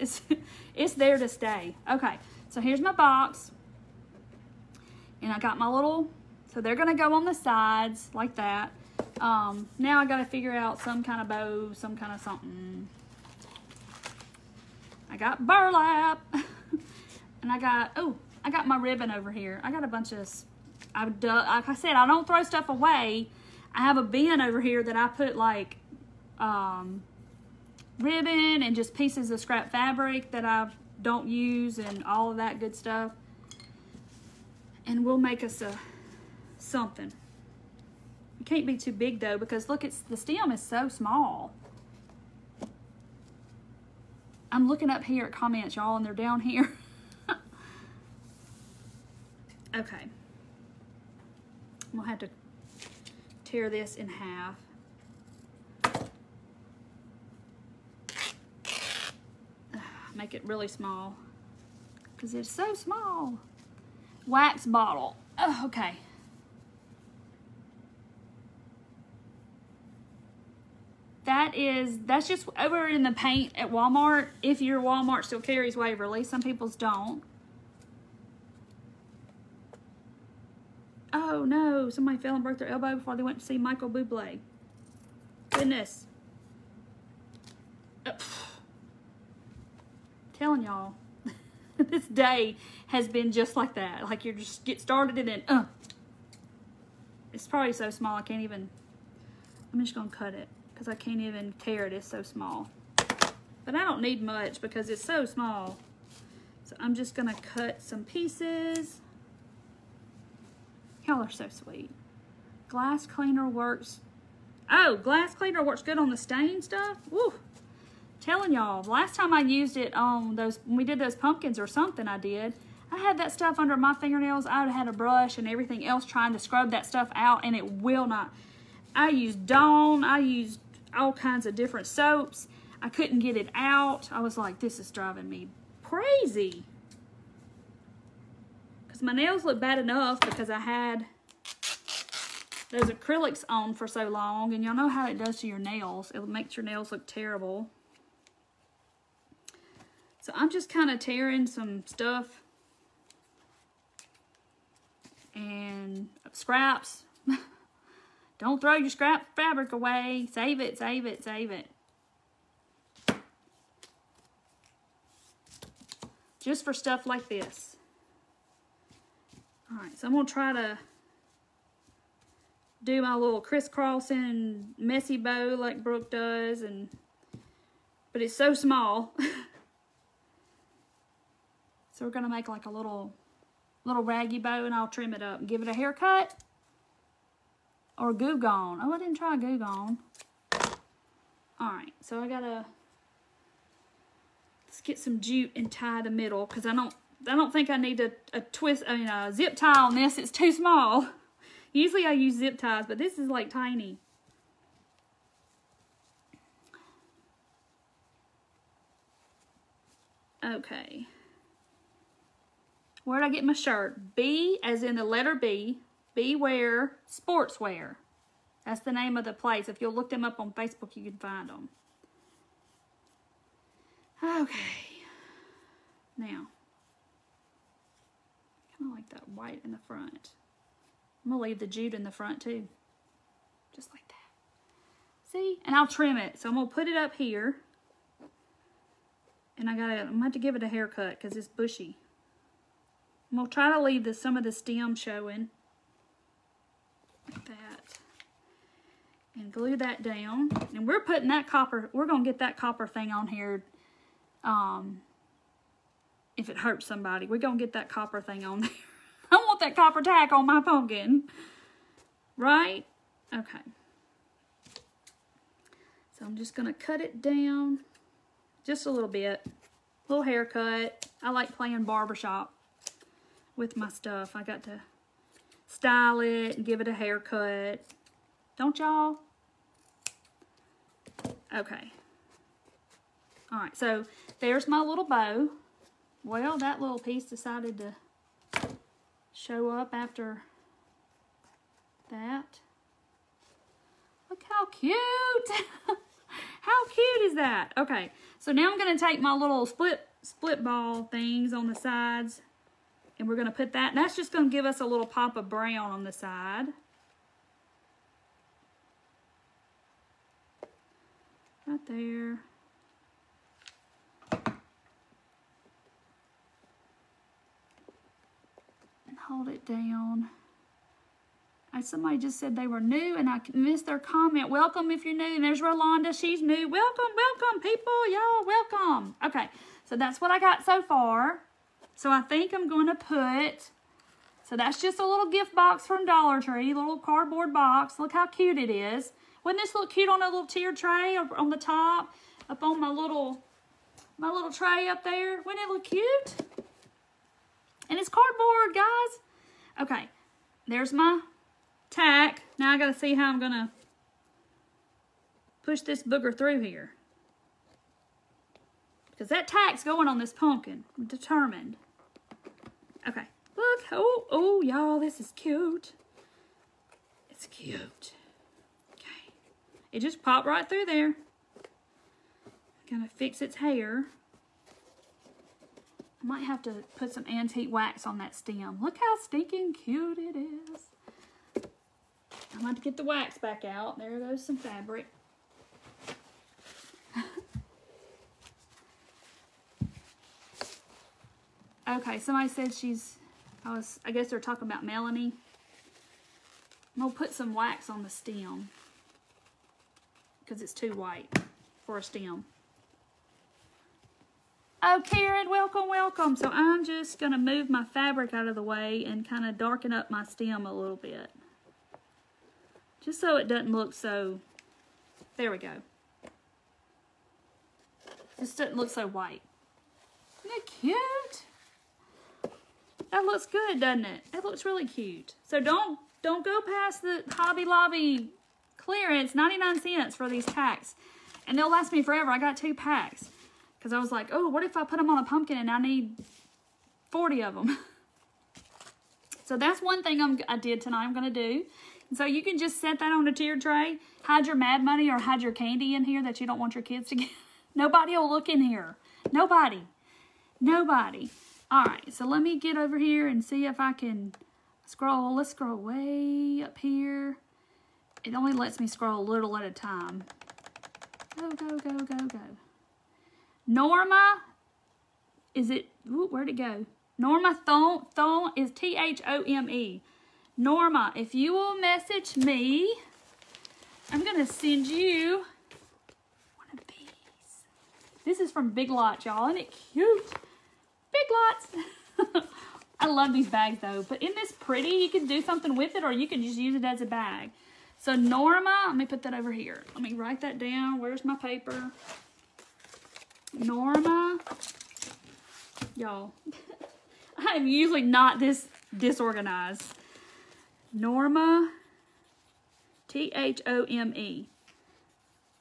It's there to stay. Okay, so here's my box. And I got my little, so they're going to go on the sides like that. Now I got to figure out some kind of bow, some kind of something. I got burlap. And I got my ribbon over here. I got a bunch of, like I said, I don't throw stuff away. I have a bin over here that I put like ribbon and just pieces of scrap fabric that I don't use and all of that good stuff. And we'll make us something. It can't be too big though, because look, the stem is so small. I'm looking up here at comments, y'all, and they're down here. Okay. We'll have to tear this in half. Make it really small because it's so small. Wax bottle. Oh, okay. That's just over in the paint at Walmart. If your Walmart still carries Waverly, some people's don't. Oh no, somebody fell and broke their elbow before they went to see Michael Bublé. Goodness. Telling y'all, this day has been just like that. Like you just get started and then, It's probably so small I can't even, I'm just gonna cut it because I can't even tear it, it's so small. But I don't need much because it's so small. So I'm just gonna cut some pieces. Y'all are so sweet. Glass cleaner works. Oh, glass cleaner works good on the stain stuff? Woo. Telling y'all, last time I used it on those, when we did those pumpkins or something I had that stuff under my fingernails. I had a brush and everything else trying to scrub that stuff out and it will not. I used Dawn, I used all kinds of different soaps. I couldn't get it out. I was like, this is driving me crazy. Because my nails look bad enough because I had those acrylics on for so long. And y'all know how it does to your nails. It makes your nails look terrible. So I'm just kind of tearing some stuff and scraps. Don't throw your scrap fabric away. Save it, save it, save it. Just for stuff like this. All right, so I'm gonna try to do my little crisscrossing messy bow like Brooke does, but it's so small. So we're gonna make like a little raggy bow, and I'll trim it up and give it a haircut or Goo Gone. Oh, I didn't try Goo Gone. All right, so let's get some jute and tie the middle because I don't I don't think I need a twist, a zip tie on this. It's too small. Usually I use zip ties, but this is like tiny. Okay. Where'd I get my shirt? B, as in the letter B. Beware Sportswear. That's the name of the place. If you'll look them up on Facebook, you can find them. Okay. Now, kind of like that white in the front. I'm going to leave the jute in the front too. Just like that. See? And I'll trim it. So I'm going to put it up here. And I'm going to have to give it a haircut because it's bushy. I'm going to try to leave some of the stem showing. Like that. And glue that down. And we're putting that copper, we're going to get that copper thing on here. If it hurts somebody, we're going to get that copper thing on there. I want that copper tack on my pumpkin. Right? Okay. So I'm just going to cut it down. Just a little bit. Little haircut. I like playing barbershop with my stuff. I got to style it and give it a haircut. Don't y'all? Okay. Alright, so there's my little bow. Well, that little piece decided to show up after that. Look how cute! How cute is that? Okay, so now I'm going to take my little split ball things on the sides, and we're going to put that, and that's just going to give us a little pop of brown on the side. Right there. And hold it down. Somebody just said they were new, and I missed their comment. Welcome if you're new. And there's Rolanda. She's new. Welcome, welcome, people. Y'all, welcome. Okay, so that's what I got so far. So I think I'm going to put, so that's just a little gift box from Dollar Tree, little cardboard box. Look how cute it is. Wouldn't this look cute on a little tier tray on the top, up on my little tray up there? Wouldn't it look cute? And it's cardboard, guys. Okay, there's my tack. Now I got to see how I'm going to push this booger through here. Because that tack's going on this pumpkin. I'm determined. Okay. Look. Oh, y'all, this is cute. It's cute. Okay. It just popped right through there. Gonna fix its hair. I might have to put some antique wax on that stem. Look how stinking cute it is. I'm going to get the wax back out. There goes some fabric. Okay, somebody said I guess they're talking about Melanie. I'm going to put some wax on the stem because it's too white for a stem. Oh, Karen, welcome, welcome. So I'm just going to move my fabric out of the way and kind of darken up my stem a little bit. Just so it doesn't look so, there we go. Just doesn't look so white. Isn't it cute? That looks good, doesn't it? It looks really cute. So don't go past the Hobby Lobby clearance, 99 cents for these packs. And they'll last me forever. I got 2 packs. Because I was like, oh, what if I put them on a pumpkin and I need 40 of them? So that's one thing I did tonight I'm going to do. And so you can just set that on a tiered tray. Hide your Mad Money or hide your candy in here that you don't want your kids to get. Nobody will look in here. Nobody. Nobody. All right, so let me get over here and see if I can scroll. Let's scroll way up here. It only lets me scroll a little at a time. Go, go, go, go, go. Norma, is it, ooh, where'd it go? Norma Thome is Thome. Norma, if you will message me, I'm going to send you one of these. This is from Big Lots, y'all. Isn't it cute? Big Lots. I love these bags, though. But isn't this pretty? You can do something with it, or you can just use it as a bag. So Norma, let me put that over here. Let me write that down. Where's my paper? Norma. Y'all. I am usually not this disorganized. Norma, Thome.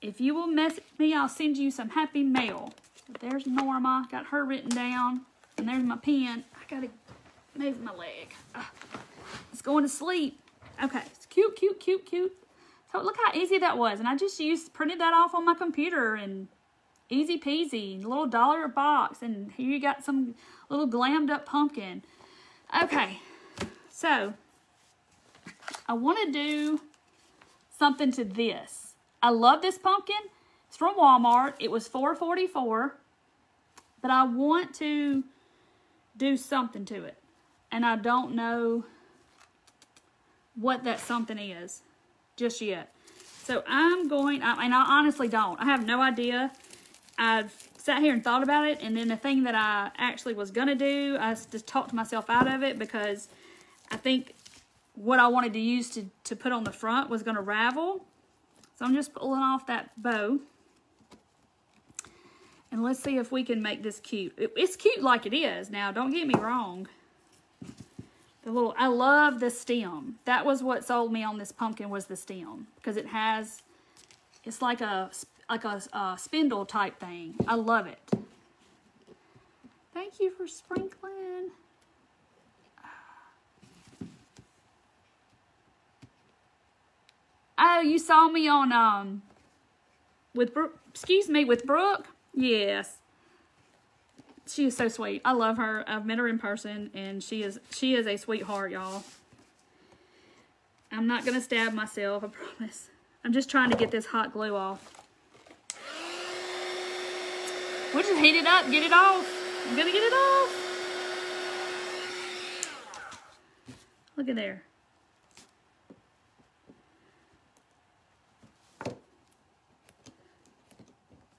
If you will message me, I'll send you some happy mail. There's Norma. Got her written down. And there's my pen. I gotta move my leg. It's going to sleep. Okay, it's cute, cute, cute, cute. So look how easy that was. And I just printed that off on my computer and easy peasy. Little dollar box. And here you got some little glammed up pumpkin. Okay, so I want to do something to this. I love this pumpkin. It's from Walmart. It was $4.44. But I want to do something to it. And I don't know what that something is just yet. So I'm going, and I honestly don't. I have no idea. I've sat here and thought about it, and then the thing that I actually was going to do, I just talked myself out of it because I think what I wanted to use to put on the front was going to ravel. So I'm just pulling off that bow. And let's see if we can make this cute. It's cute like it is. Now, don't get me wrong. I love the stem. That was what sold me on this pumpkin was the stem. Because it's like a spindle type thing. I love it. Thank you for sprinkling. Oh, you saw me on, with Brooke? Yes. She is so sweet. I love her. I've met her in person, and she is a sweetheart, y'all. I'm not going to stab myself, I promise. I'm just trying to get this hot glue off. We'll just heat it up, get it off. I'm going to get it off. Look at there.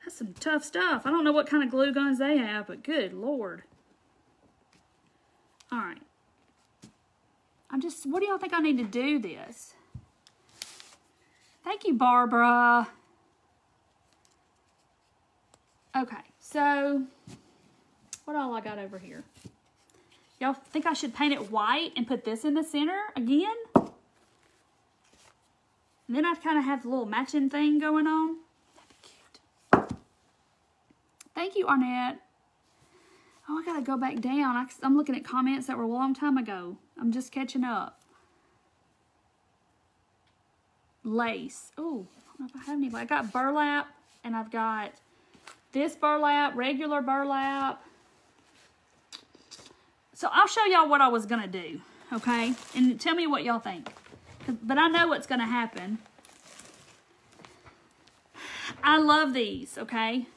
That's some tough stuff. I don't know what kind of glue guns they have, but good Lord. All right. What do y'all think I need to do this? Thank you, Barbara. Okay, so what all I got over here? Y'all think I should paint it white and put this in the center again? And then I'd kind of have the little matching thing going on. That'd be cute. Thank you, Arnett. Oh, I gotta go back down. I'm looking at comments that were a long time ago. I'm just catching up. Lace. Oh, I don't know if I have any. I got burlap, and I've got this burlap, regular burlap. So I'll show y'all what I was gonna do, okay? And tell me what y'all think. But I know what's gonna happen. I love these, okay?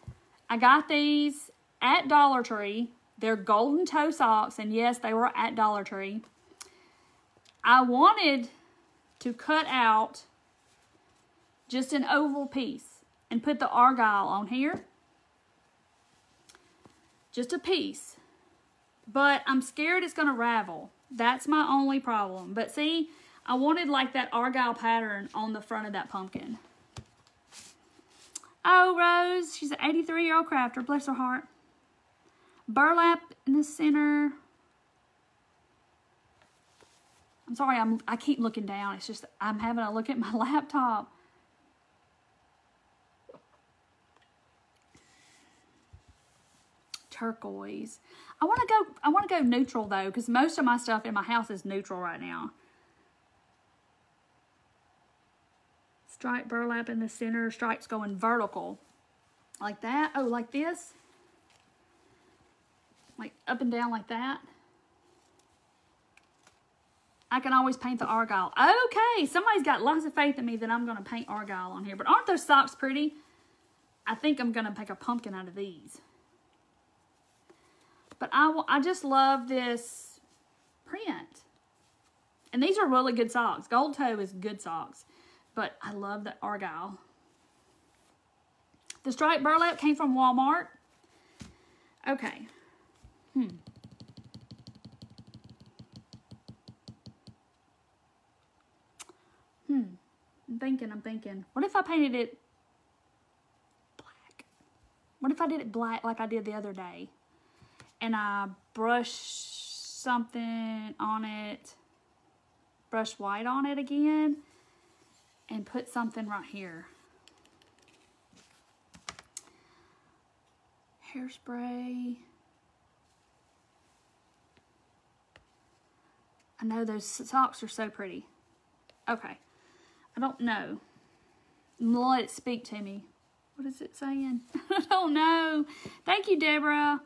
I got these at Dollar Tree. They're golden toe socks, and yes, they were at Dollar Tree. I wanted to cut out just an oval piece and put the argyle on here. Just a piece. But I'm scared it's going to ravel. That's my only problem. But see, I wanted like that argyle pattern on the front of that pumpkin. Oh, Rose, she's an 83-year-old crafter. Bless her heart. Burlap in the center. I'm sorry, I keep looking down. It's just I'm having a look at my laptop. Turquoise. I want to go neutral though, because most of my stuff in my house is neutral right now. Stripe burlap in the center. Stripes going vertical. Like that. Oh, like this. Like up and down like that. I can always paint the argyle. Okay, somebody's got lots of faith in me that I'm going to paint argyle on here. But aren't those socks pretty? I think I'm going to make a pumpkin out of these. But I just love this print. And these are really good socks. Gold toe is good socks. But I love the argyle. The striped burlap came from Walmart. Okay. I'm thinking. What if I painted it black? What if I did it black like I did the other day? And I brushed something on it, brush white on it again, and put something right here. Hairspray. I know those socks are so pretty. Okay. I don't know. Let it speak to me. What is it saying? I don't know. Thank you, Deborah.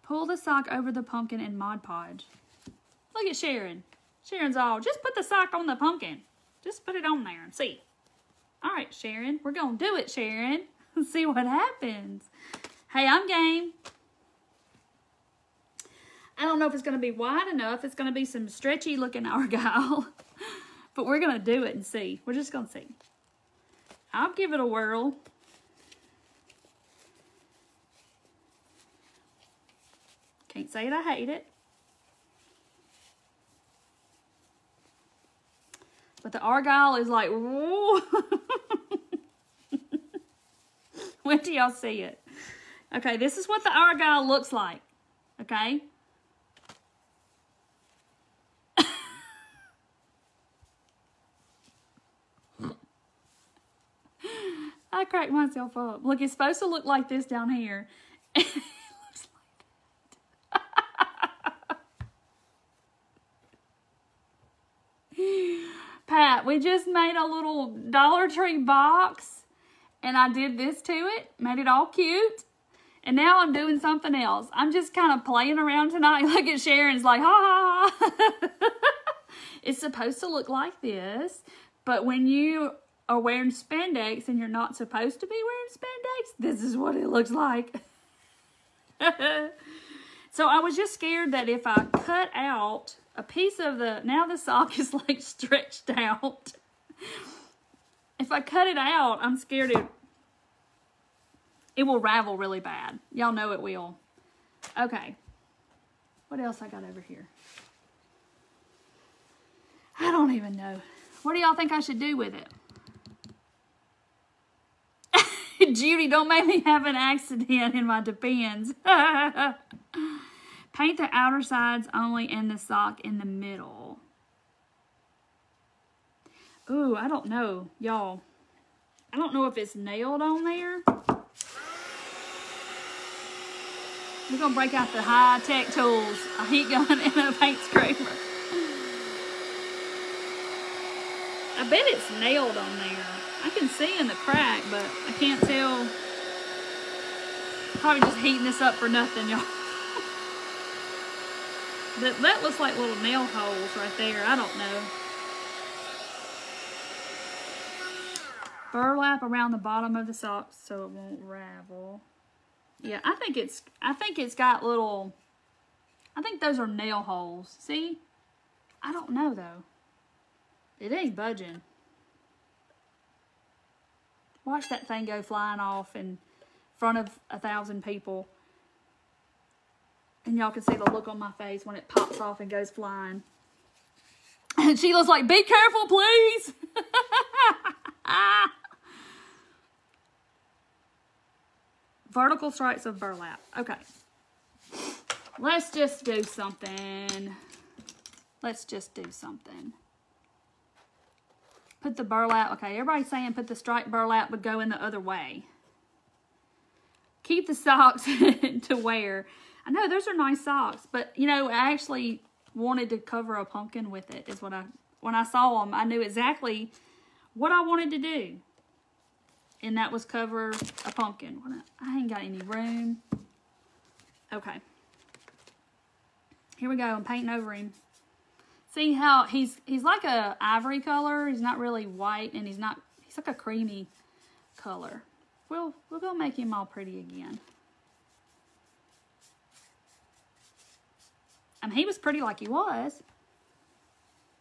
Pull the sock over the pumpkin in Mod Podge. Look at Sharon. Sharon's all, just put the sock on the pumpkin. Just put it on there and see. All right, Sharon. We're going to do it, Sharon. See what happens. Hey, I'm game. I don't know if it's going to be wide enough. It's going to be some stretchy looking argyle. But we're going to do it and see. We're just going to see. I'll give it a whirl. Can't say it, I hate it. But the argyle is like, whoa. When do y'all see it? Okay, this is what the argyle looks like. Okay? I cracked myself up. Look, it's supposed to look like this down here. It looks like that. Pat, we just made a little Dollar Tree box, and I did this to it, made it all cute, and now I'm doing something else. I'm just kind of playing around tonight. Look at Sharon's like, ha ha. It's supposed to look like this, but when you are wearing spandex and you're not supposed to be wearing spandex, this is what it looks like. So I was just scared that if I cut out a piece of now the sock is like stretched out. If I cut it out, I'm scared it will ravel really bad. Y'all know it will. Okay. What else I got over here? I don't even know. What do y'all think I should do with it? Judy, don't make me have an accident in my Depends. Paint the outer sides only and the sock in the middle. Ooh, I don't know, y'all. I don't know if it's nailed on there. We're going to break out the high-tech tools. A heat gun and a paint scraper. I bet it's nailed on there. I can see in the crack, but I can't tell. Probably just heating this up for nothing, y'all. That looks like little nail holes right there. I don't know. Burlap around the bottom of the socks so it won't ravel. Yeah, I think it's got little, I think those are nail holes. See? I don't know though. It ain't budging. Watch that thing go flying off in front of 1,000 people. And y'all can see the look on my face when it pops off and goes flying. And Sheila's like, be careful, please. Vertical stripes of burlap. Okay. Let's just do something. Let's just do something. Put the burlap. Okay, everybody's saying put the striped burlap would go in the other way. Keep the socks to wear. I know those are nice socks, but you know, I actually wanted to cover a pumpkin with it. Is what when I saw them, I knew exactly what I wanted to do, and that was cover a pumpkin. I ain't got any room. Okay, here we go. I'm painting over him. See how he's like a ivory color. He's not really white, and he's like a creamy color. We'll go make him all pretty again. I mean, he was pretty like he was.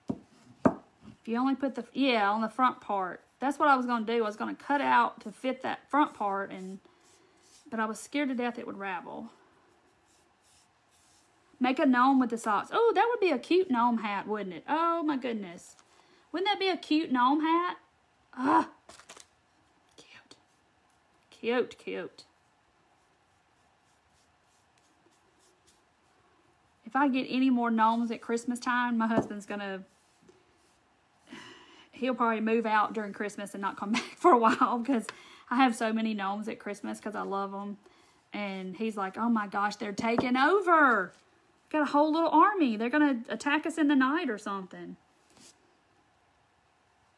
If you only put on the front part. That's what I was going to do. I was going to cut out to fit that front part, but I was scared to death it would ravel. Make a gnome with the socks. Oh, that would be a cute gnome hat, wouldn't it? Oh, my goodness. Wouldn't that be a cute gnome hat? Ah, cute. Cute, cute. If I get any more gnomes at Christmas time, my husband's gonna, he'll probably move out during Christmas and not come back for a while, because I have so many gnomes at Christmas because I love them. And he's like, oh my gosh, they're taking over. Got a whole little army. They're gonna attack us in the night or something.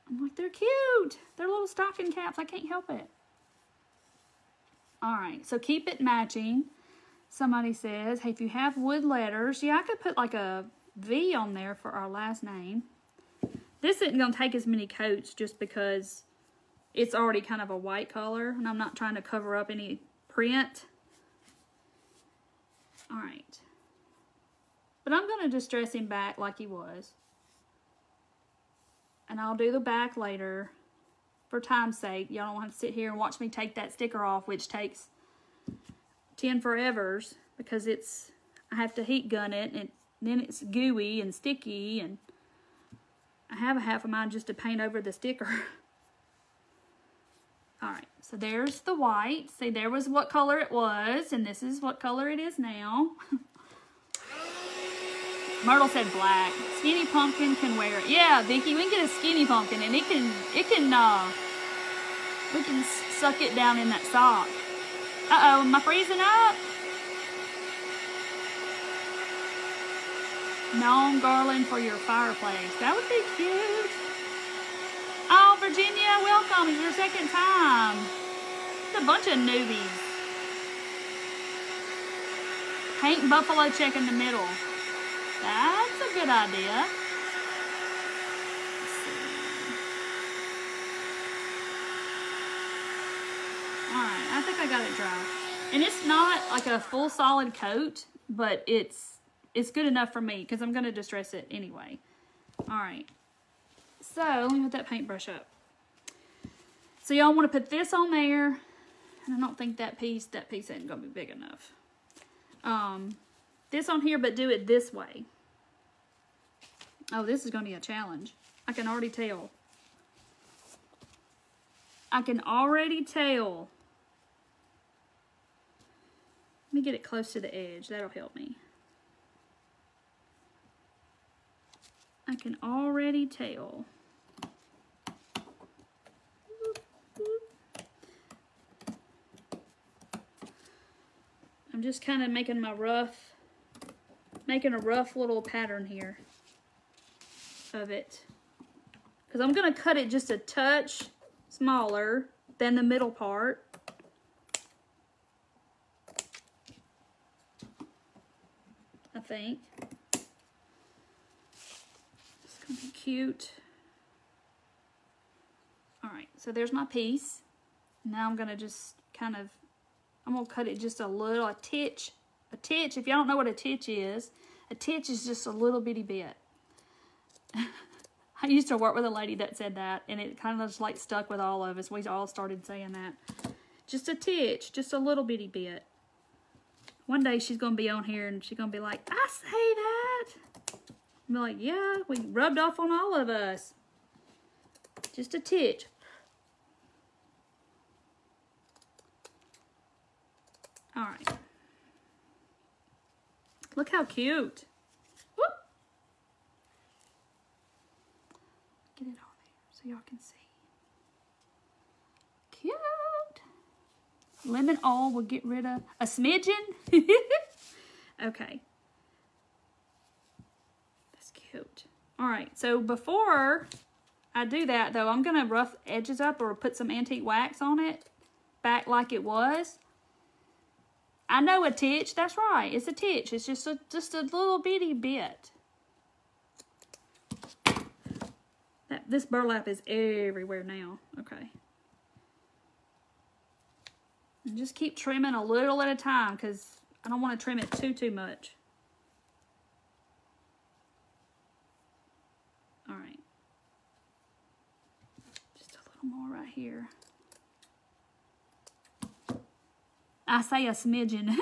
I'm like, they're cute. They're little stocking caps. I can't help it. All right, so keep it matching. Somebody says, hey, if you have wood letters, yeah, I could put like a V on there for our last name. This isn't going to take as many coats just because it's already kind of a white color, and I'm not trying to cover up any print. All right. But I'm going to just dress him back like he was. And I'll do the back later for time's sake. Y'all don't have to sit here and watch me take that sticker off, which takes 10 forevers, because I have to heat gun it, and then it's gooey and sticky, and I have a half of mine just to paint over the sticker. Alright, so there's the white. See, there was what color it was, and this is what color it is now. Myrtle said black. Skinny pumpkin can wear it. Yeah, Vicky, we can get a skinny pumpkin, and we can suck it down in that sock. Uh-oh, am I freezing up? Gnome garland for your fireplace. That would be cute. Oh, Virginia, welcome. It's your second time. It's a bunch of newbies. Paint buffalo check in the middle. That's a good idea. Alright, I think I got it dry. And it's not like a full solid coat, but it's good enough for me because I'm going to distress it anyway. Alright, so let me put that paintbrush up. So y'all want to put this on there, and I don't think that piece ain't going to be big enough. This on here, but do it this way. Oh, this is going to be a challenge. I can already tell. I can already tell. Let me get it close to the edge. That'll help me. I can already tell. I'm just kind of making a rough little pattern here of it. Because I'm going to cut it just a touch smaller than the middle part. I think. It's going to be cute. Alright, so there's my piece. Now I'm going to just kind of, I'm going to cut it just a little, a titch. A titch, if y'all don't know what a titch is just a little bitty bit. I used to work with a lady that said that, and it kind of just like stuck with all of us. We all started saying that. Just a titch, just a little bitty bit. One day she's going to be on here and she's going to be like, I say that. I'll be like, yeah, we rubbed off on all of us. Just a titch. Alright. Look how cute. Whoop. Get it on there so y'all can see. Cute. Lemon oil will get rid of a smidgen. Okay. That's cute. Alright, so before I do that though, I'm going to rough edges up or put some antique wax on it. Back like it was. I know a titch. That's right. It's a titch. It's just a little bitty bit. This burlap is everywhere now. Okay. And just keep trimming a little at a time because I don't want to trim it too much. All right. Just a little more right here. I say a smidgen.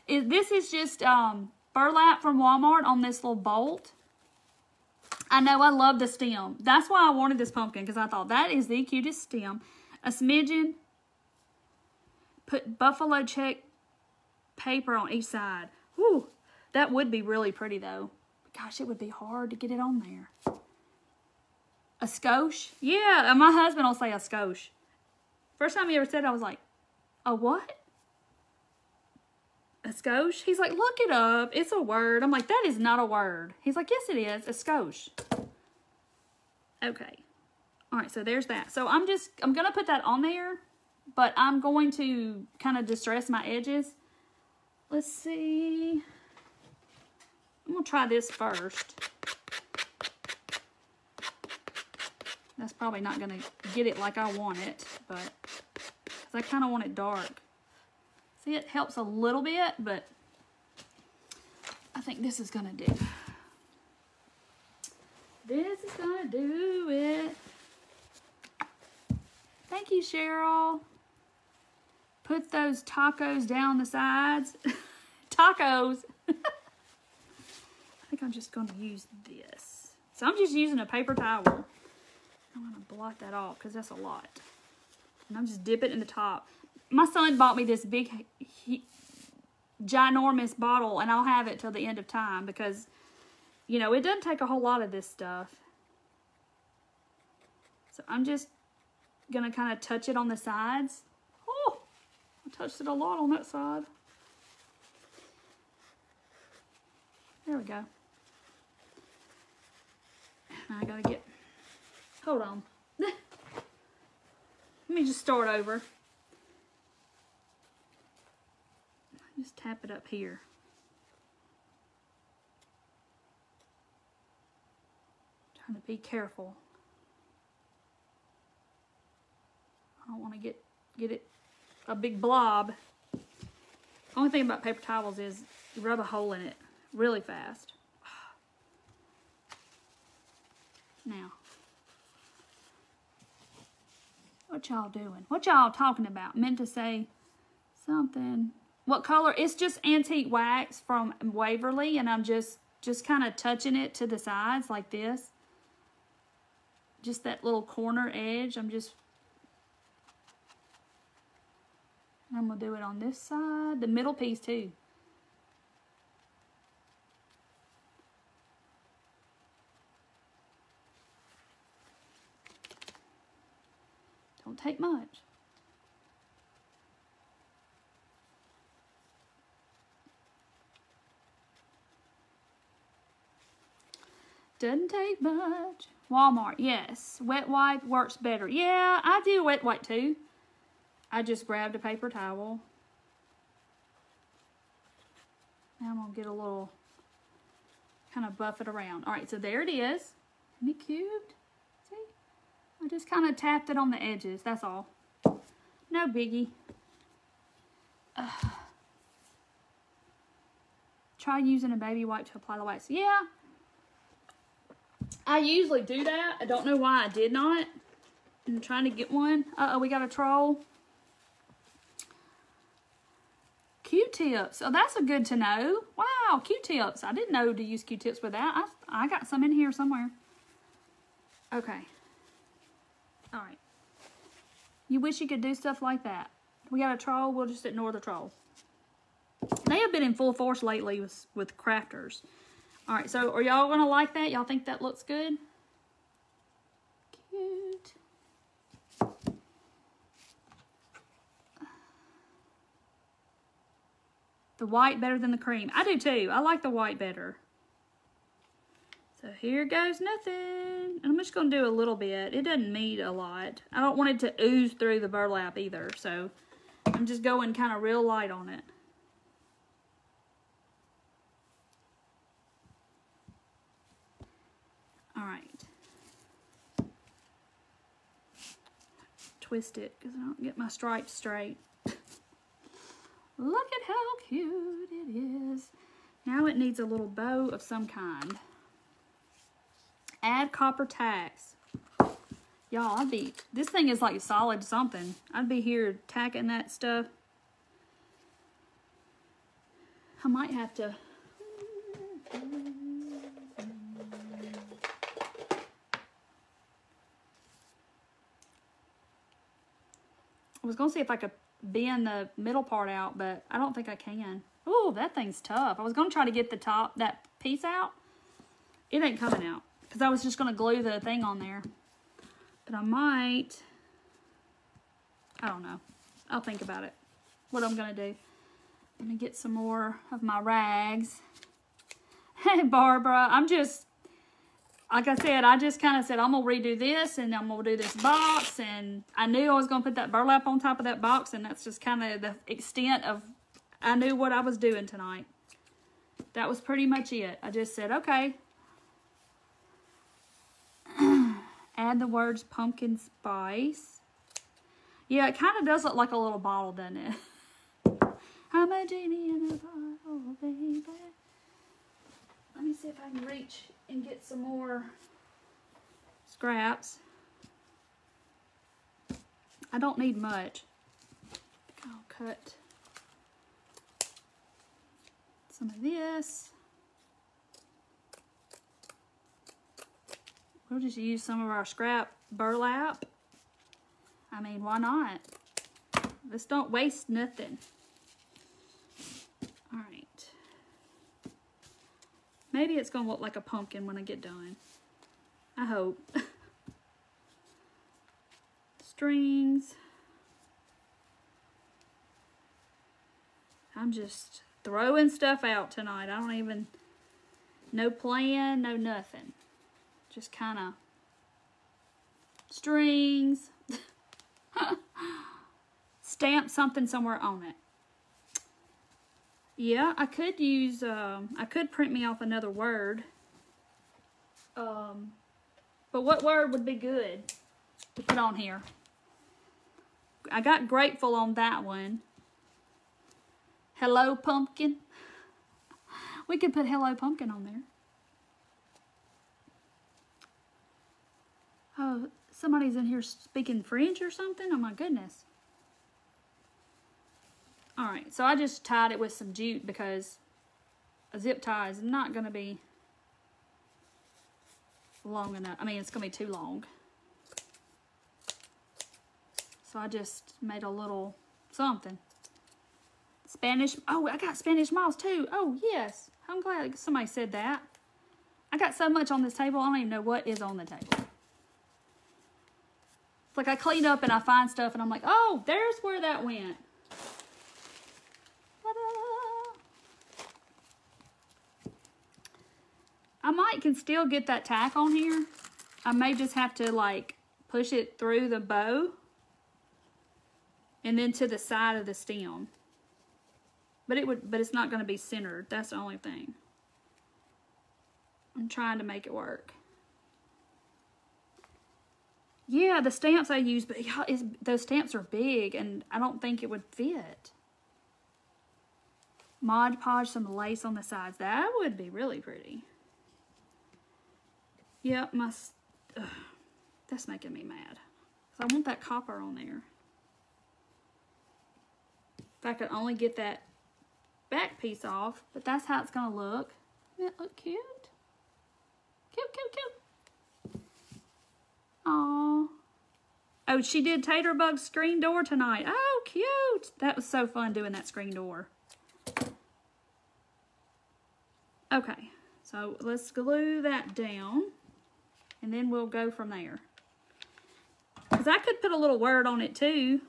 This is just burlap from Walmart on this little bolt. I know, I love the stem. That's why I wanted this pumpkin, because I thought that is the cutest stem. A smidgen. Put buffalo check paper on each side. Whew. That would be really pretty though. Gosh, it would be hard to get it on there. A skosh? Yeah, my husband will say a skosh. First time he ever said it, I was like, a what? A skosh? He's like, look it up. It's a word. I'm like, that is not a word. He's like, yes it is. A skosh. Okay. All right, so there's that. So I'm going to put that on there, but I'm going to kind of distress my edges. Let's see. I'm going to try this first. That's probably not going to get it like I want it, but because I kind of want it dark. See, it helps a little bit, but I think this is going to do. This is going to do it. Thank you, Cheryl. Put those tacos down the sides. Tacos. I think I'm just going to use this. So I'm just using a paper towel. I'm going to blot that off because that's a lot. And I'm just dip it in the top. My son bought me this big, ginormous bottle, and I'll have it till the end of time because, you know, it doesn't take a whole lot of this stuff. So I'm just going to kind of touch it on the sides. Oh, I touched it a lot on that side. There we go. Now I got to get, hold on. Let me just start over. Just tap it up here. Trying to be careful. I don't want to get it a big blob. Only thing about paper towels is you rub a hole in it really fast. Now, what y'all doing? What y'all talking about? Meant to say something. What color? It's just antique wax from Waverly, and I'm just kind of touching it to the sides like this. Just that little corner edge. I'm going to do it on this side. The middle piece too. Don't take much. Doesn't take much. Walmart, yes. Wet wipe works better. Yeah, I do wet wipe too. I just grabbed a paper towel. Now I'm going to get a little, kind of buff it around. All right, so there it is. Isn't it cute? See? I just kind of tapped it on the edges. That's all. No biggie. Try using a baby wipe to apply the wax. Yeah. I usually do that. I don't know why I did not. I'm trying to get one. Uh-oh, we got a troll. Q-tips. Oh, that's a good to know. Wow, Q-tips. I didn't know to use Q-tips with that. I got some in here somewhere. Okay. All right. You wish you could do stuff like that. We got a troll. We'll just ignore the troll. They have been in full force lately with crafters. All right, so are y'all going to like that? Y'all think that looks good? Cute. The white better than the cream. I do too. I like the white better. So here goes nothing. And I'm just going to do a little bit. It doesn't need a lot. I don't want it to ooze through the burlap either. So I'm just going kind of real light on it. All right. Twist it because I don't get my stripes straight. Look at how cute it is. Now it needs a little bow of some kind. Add copper tacks. Y'all, this thing is like solid something. I'd be here tacking that stuff. I might have to. I was going to see if I could bend the middle part out, but I don't think I can. Ooh, Oh, that thing's tough. I was going to try to get the top, that piece out. It ain't coming out. Because I was just going to glue the thing on there. But I might. I don't know. I'll think about it. What I'm going to do. I'm going to get some more of my rags. Hey, Barbara. I'm just, like I said, I just kind of said, I'm going to redo this. And I'm going to do this box. And I knew I was going to put that burlap on top of that box. And that's just kind of the extent of, I knew what I was doing tonight. That was pretty much it. I just said, okay. Add the words pumpkin spice. Yeah, it kind of does look like a little bottle, doesn't it? I'm a genie in a bottle, baby. Let me see if I can reach and get some more scraps. I don't need much. I'll cut some of this. We'll just use some of our scrap burlap. I mean, why not? Let's don't waste nothing. All right. Maybe it's going to look like a pumpkin when I get done. I hope. Strings. I'm just throwing stuff out tonight. I don't even, no plan, no nothing. Just kind of strings. Stamp something somewhere on it. Yeah, I could use, I could print me off another word. But what word would be good to put on here? I got grateful on that one. Hello, pumpkin. We could put hello, pumpkin on there. Oh, somebody's in here speaking French or something? Oh my goodness. Alright, so I just tied it with some jute because a zip tie is not going to be long enough. I mean, it's going to be too long. So I just made a little something. Spanish. Oh, I got Spanish moss too. Oh, yes. I'm glad somebody said that. I got so much on this table, I don't even know what is on the table. It's like I clean up and I find stuff and I'm like, oh, there's where that went. I might can still get that tack on here. I may just have to like push it through the bow and then to the side of the stem. But it's not going to be centered. That's the only thing. I'm trying to make it work. Yeah, the stamps I use, but those stamps are big and I don't think it would fit. Mod Podge some lace on the sides. That would be really pretty. Yep, that's making me mad. So I want that copper on there. If I could only get that back piece off, but that's how it's going to look. Doesn't it look cute? Cute, cute, cute. Aww. Oh, she did Taterbug's screen door tonight. Oh, cute. That was so fun doing that screen door. Okay, so let's glue that down. And then we'll go from there. Because I could put a little word on it too.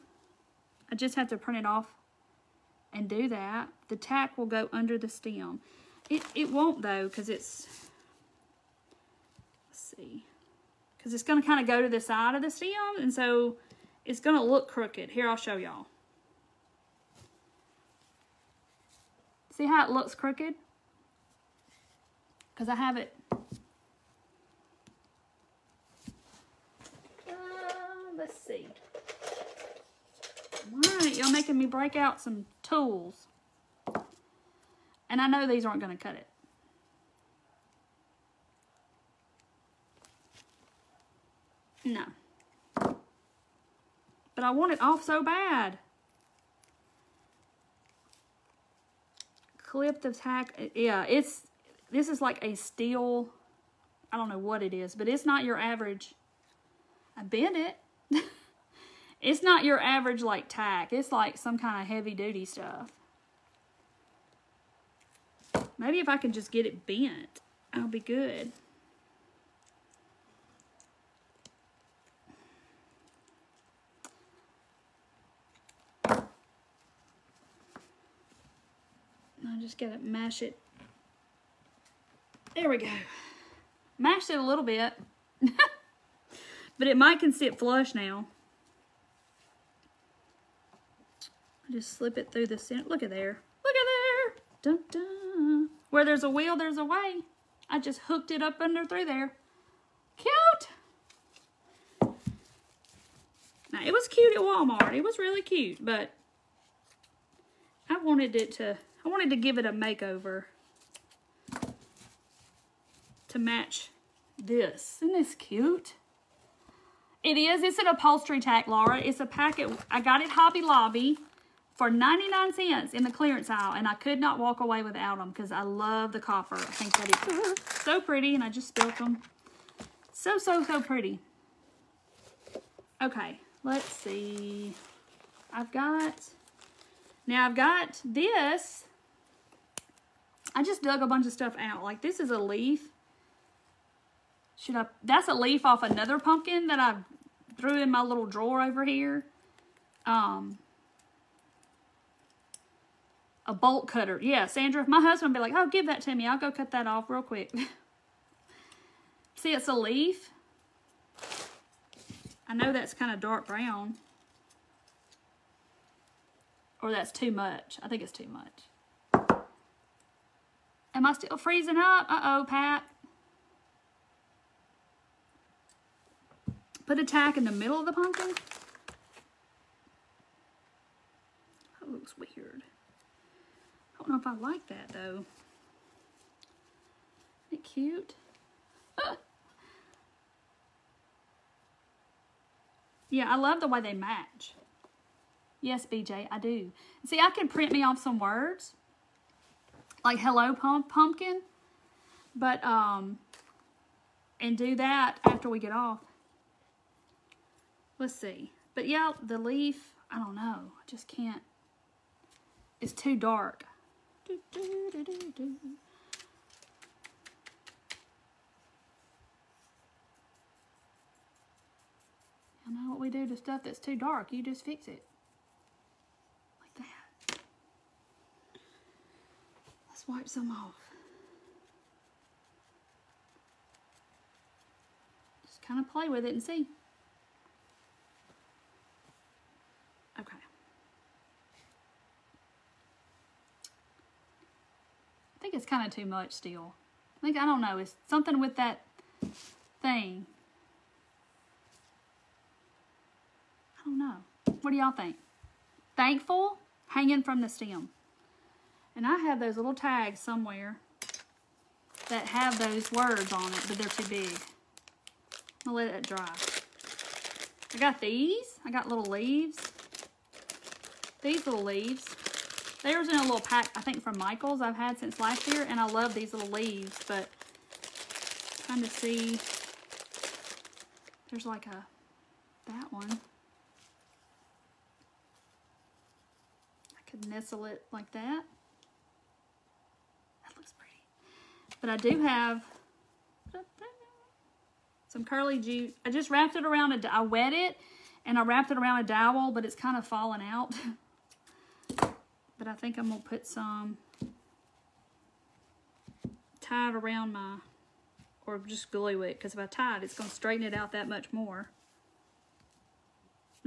I just have to print it off and do that. The tack will go under the stem. It won't though, because it's, let's see. Because it's going to kind of go to the side of the stem. And so it's going to look crooked. Here, I'll show y'all. See how it looks crooked? Because I have it. Let's see. Alright, y'all making me break out some tools. And I know these aren't going to cut it. No. But I want it off so bad. Clip the tack. Yeah, this is like a steel, I don't know what it is, but it's not your average. I bent it. It's not your average like tack. It's like some kind of heavy duty stuff. Maybe if I can just get it bent, I'll be good. I just gotta mash it. There we go. Mashed it a little bit. But it can sit flush now. Just slip it through the center. Look at there. Look at there. Dun, dun. Where there's a wheel, there's a way. I just hooked it up under through there. Cute. Now, it was cute at Walmart. It was really cute, but I wanted to give it a makeover to match this. Isn't this cute? It is. It's an upholstery tack, Laura. It's a packet. I got it Hobby Lobby for 99 cents in the clearance aisle, and I could not walk away without them because I love the copper. I think that is so pretty, and I just spilt them. So, so, so pretty. Okay, let's see. I've got this. I just dug a bunch of stuff out. Like, this is a leaf. That's a leaf off another pumpkin that I threw in my little drawer over here. A bolt cutter. Yeah, Sandra, my husband would be like, oh, give that to me. I'll go cut that off real quick. See, it's a leaf. I know that's kind of dark brown. Or that's too much. I think it's too much. Am I still freezing up? Uh-oh, Pat. Put a tack in the middle of the pumpkin. That looks weird. I don't know if I like that, though. Isn't it cute? Yeah, I love the way they match. Yes, BJ, I do. See, I can print me off some words. Like, hello, pumpkin. But, and do that after we get off. Let's see. But, yeah, the leaf, I don't know. I just can't. It's too dark. Do, do, do, do, do. I know what we do to stuff that's too dark. You just fix it. Like that. Let's wipe some off. Just kind of play with it and see. Okay. I think it's kind of too much still. I don't know. It's something with that thing. I don't know. What do y'all think? Thankful, hanging from the stem. And I have those little tags somewhere that have those words on it, but they're too big. I'm gonna let it dry. I got these. I got little leaves. These little leaves. There's in a little pack, I think from Michael's I've had since last year, and I love these little leaves, but trying to see. There's like that one. Nestle it like that. That looks pretty. But I do have some curly jute. I just wrapped it around I wet it and I wrapped it around a dowel, but it's kind of falling out. But I think I'm gonna put some tie it around or just glue it, because if I tie it, it's gonna straighten it out that much more.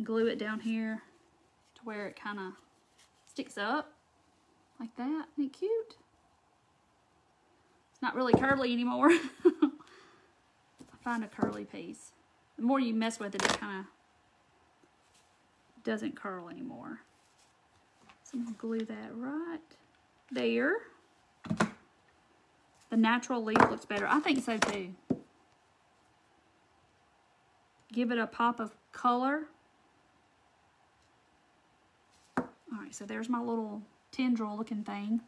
Glue it down here to where it kind of sticks up like that. Isn't it cute? It's not really curly anymore. I find a curly piece. The more you mess with it, it kind of doesn't curl anymore. So I'm going to glue that right there. The natural leaf looks better. I think so too. Give it a pop of color. Alright, so there's my little tendril looking thing.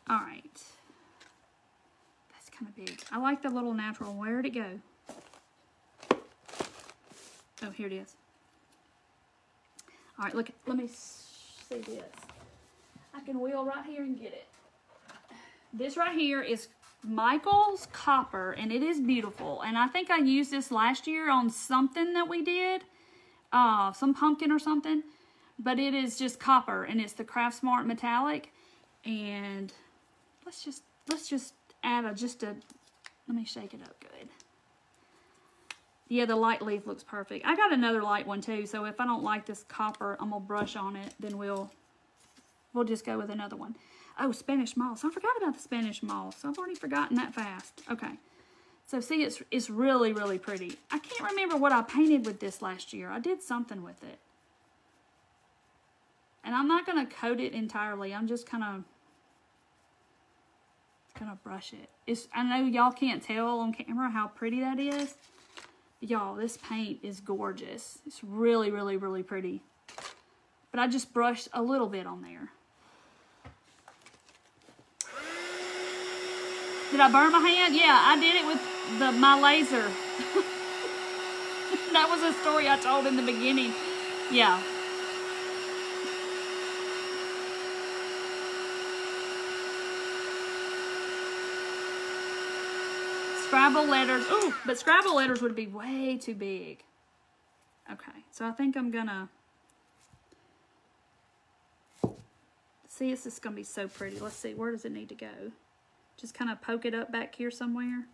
Alright. That's kind of big. I like the little natural. Where did it go? Oh, here it is. Alright, look. Let me see this. I can wheel right here and get it. This right here is Michael's Copper, and it is beautiful. And I think I used this last year on something that we did, some pumpkin or something. But it is just copper, and it's the Craft Smart Metallic. And let's just add let me shake it up good. Yeah, the light leaf looks perfect. I got another light one too, so if I don't like this copper, I'm gonna brush on it, then we'll just go with another one. Oh, Spanish moss. I forgot about the Spanish moss. I've already forgotten that fast. Okay. So see, it's really, really pretty. I can't remember what I painted with this last year. I did something with it. And I'm not gonna coat it entirely. I'm just gonna brush it. I know y'all can't tell on camera how pretty that is. Y'all, this paint is gorgeous. It's really, really, really pretty. But I just brushed a little bit on there. Did I burn my hand? Yeah, I did it with my laser. That was a story I told in the beginning. Yeah. Scrabble letters. Ooh, but Scrabble letters would be way too big. Okay, so I think I'm gonna... See, this is gonna be so pretty. Let's see, where does it need to go? Just kind of poke it up back here somewhere.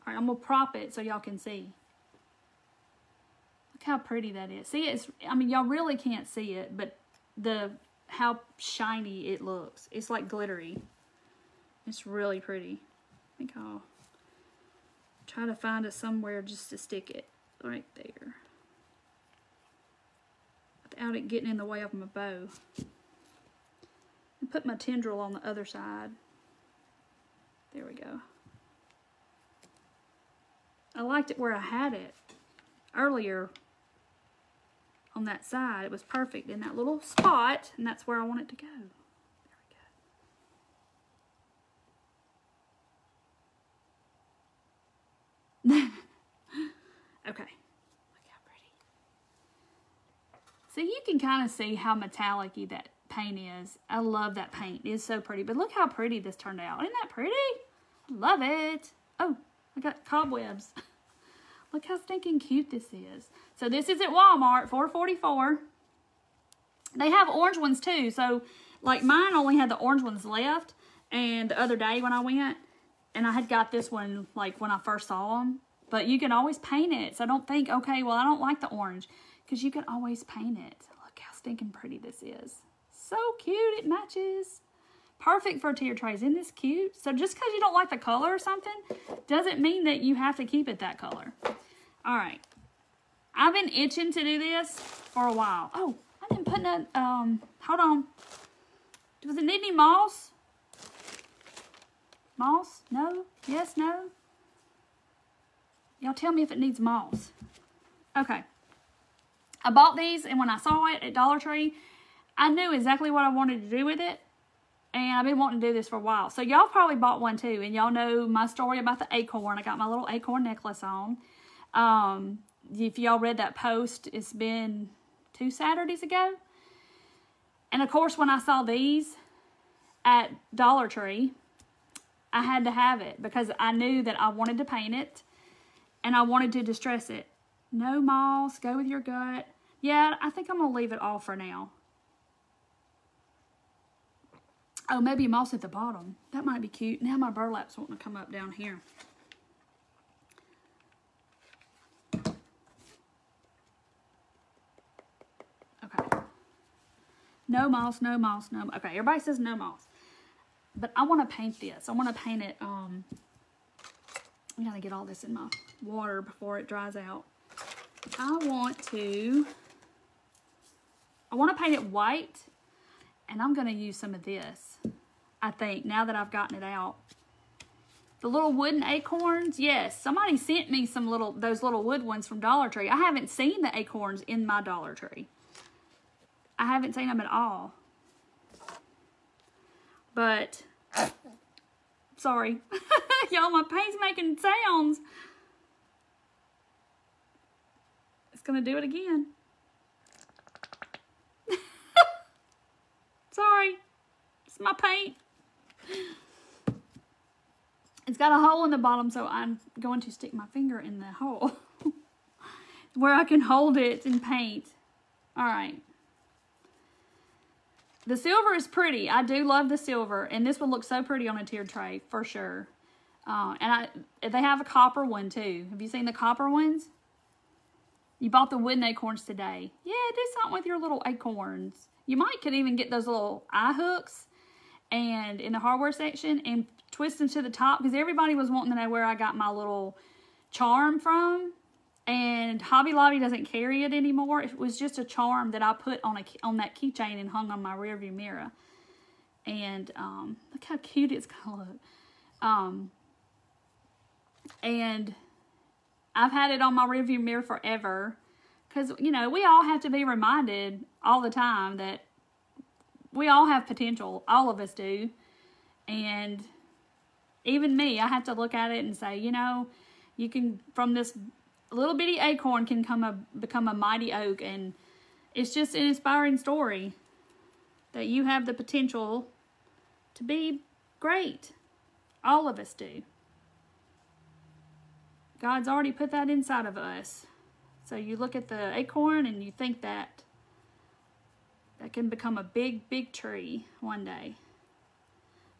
All right, I'm gonna prop it so y'all can see. Look how pretty that is. See, I mean, y'all really can't see it, but how shiny it looks. It's like glittery. It's really pretty. I think I'll try to find it somewhere just to stick it right there, without it getting in the way of my bow. And put my tendril on the other side. There we go. I liked it where I had it earlier. On that side, it was perfect in that little spot, and that's where I want it to go. There we go. Okay, look how pretty. So you can kind of see how metallic-y that paint is. I love that paint. It's so pretty, but look how pretty this turned out. Isn't that pretty? I love it. Oh, I got cobwebs. Look how stinking cute this is. So this is at Walmart, $4.44. They have orange ones too. So like mine only had the orange ones left. And the other day when I went, and I had got this one like when I first saw them. But you can always paint it. So don't think, okay, well I don't like the orange. Because you can always paint it. Look how stinking pretty this is. So cute, it matches. Perfect for tier trays. Isn't this cute? So just because you don't like the color or something, doesn't mean that you have to keep it that color. All right. I've been itching to do this for a while. Oh, I didn't put that, hold on. Does it need any moss? Moss? No? Yes, no? Y'all tell me if it needs moss. Okay. I bought these, and when I saw it at Dollar Tree, I knew exactly what I wanted to do with it. And I've been wanting to do this for a while. So y'all probably bought one too. And y'all know my story about the acorn. I got my little acorn necklace on. If y'all read that post, it's been 2 Saturdays ago. And of course, when I saw these at Dollar Tree, I had to have it. Because I knew that I wanted to paint it. And I wanted to distress it. No moss. Go with your gut. Yeah, I think I'm going to leave it all for now. Oh, maybe moss at the bottom. That might be cute. Now my burlap's wanting to come up down here. Okay. No moss, no moss, no. Okay, everybody says no moss. But I want to paint this. I want to paint it, I gotta get all this in my water before it dries out. I want to paint it white. And I'm going to use some of this, I think, now that I've gotten it out. The little wooden acorns, yes. Somebody sent me some those little wood ones from Dollar Tree. I haven't seen the acorns in my Dollar Tree. I haven't seen them at all. But, sorry. Y'all, my paint's making sounds. It's going to do it again. It's my paint. It's got a hole in the bottom, so I'm going to stick my finger in the hole where I can hold it and paint. All right. The silver is pretty. I do love the silver, and this would look so pretty on a tiered tray for sure. They have a copper one too. Have you seen the copper ones? You bought the wooden acorns today. Yeah, do something with your little acorns. You could even get those little eye hooks and in the hardware section and twist them to the top, because everybody was wanting to know where I got my little charm from. And Hobby Lobby doesn't carry it anymore. It was just a charm that I put on that keychain and hung on my rearview mirror. And look how cute it's gonna look. And I've had it on my rearview mirror forever, because you know we all have to be reminded all the time that we all have potential. All of us do. And even me, I have to look at it and say, you know, you can, from this little bitty acorn can become a mighty oak. And it's just an inspiring story that you have the potential to be great. All of us do. God's already put that inside of us. So you look at the acorn and you think that can become a big, big tree one day.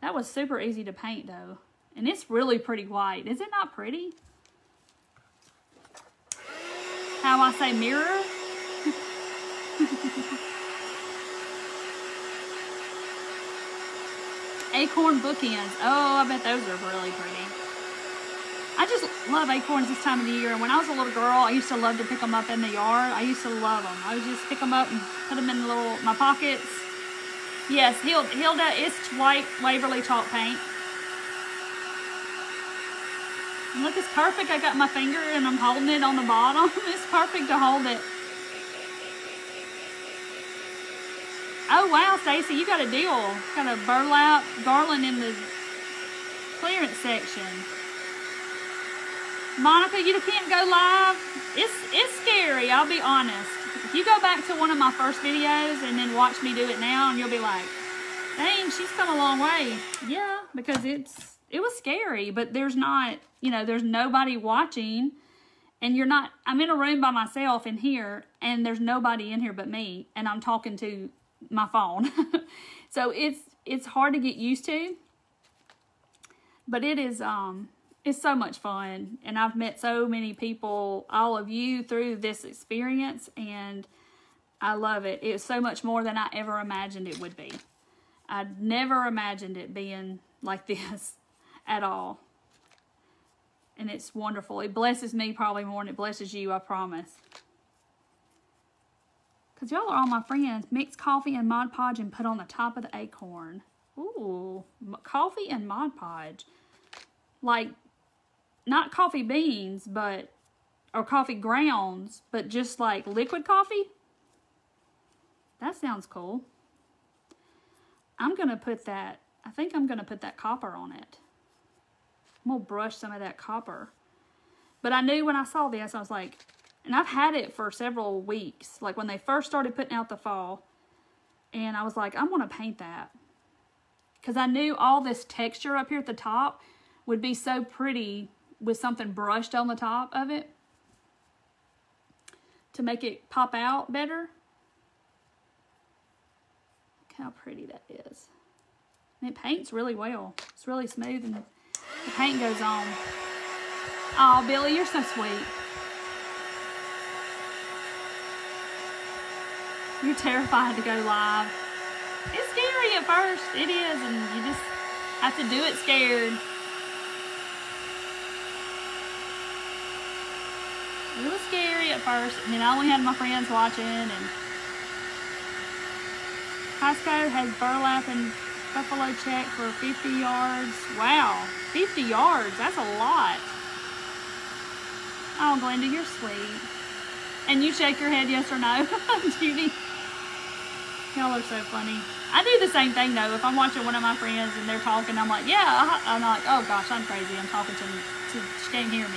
That was super easy to paint though. And it's really pretty white. Is it not pretty? How I say mirror? Acorn bookends. Oh, I bet those are really pretty. I just love acorns this time of the year. And when I was a little girl, I used to love to pick them up in the yard. I used to love them. I would just pick them up and put them in my pockets. Yes, Hilda, it's white Waverly chalk paint. And look, it's perfect. I got my finger and I'm holding it on the bottom. It's perfect to hold it. Oh, wow, Stacy, you got a deal. Got a burlap garland in the clearance section. Monica, you can't go live. It's scary, I'll be honest. If you go back to one of my first videos and then watch me do it now, and you'll be like, dang, she's come a long way. Yeah, because it was scary, but there's not, you know, there's nobody watching, and I'm in a room by myself in here, and there's nobody in here but me, and I'm talking to my phone. So it's hard to get used to, but it is, it's so much fun, and I've met so many people, all of you, through this experience, and I love it. It's so much more than I ever imagined it would be. I'd never imagined it being like this at all, and it's wonderful. It blesses me probably more than it blesses you, I promise. Because y'all are all my friends. Mix coffee and Mod Podge and put on the top of the acorn. Ooh, coffee and Mod Podge. Like, not coffee beans, or coffee grounds, but just like liquid coffee. That sounds cool. I'm going to put that, I think I'm going to put that copper on it. I'm going to brush some of that copper. But I knew when I saw this, I was like, and I've had it for several weeks, like when they first started putting out the fall, and I was like, I'm going to paint that. Because I knew all this texture up here at the top would be so pretty with something brushed on the top of it to make it pop out better. Look how pretty that is. And it paints really well. It's really smooth and the paint goes on. Oh, Billy, you're so sweet. You're terrified to go live. It's scary at first. It is, and you just have to do it scared. It was scary at first, and then I only had my friends watching, and Costco has burlap and buffalo check for 50 yards. Wow, 50 yards, that's a lot. Oh, Glenda, you're sweet. And you shake your head yes or no, Judy. Y'all are so funny. I do the same thing, though. If I'm watching one of my friends and they're talking, I'm like, yeah. I'm like, oh, gosh, I'm crazy. I'm talking to them. She can't hear me.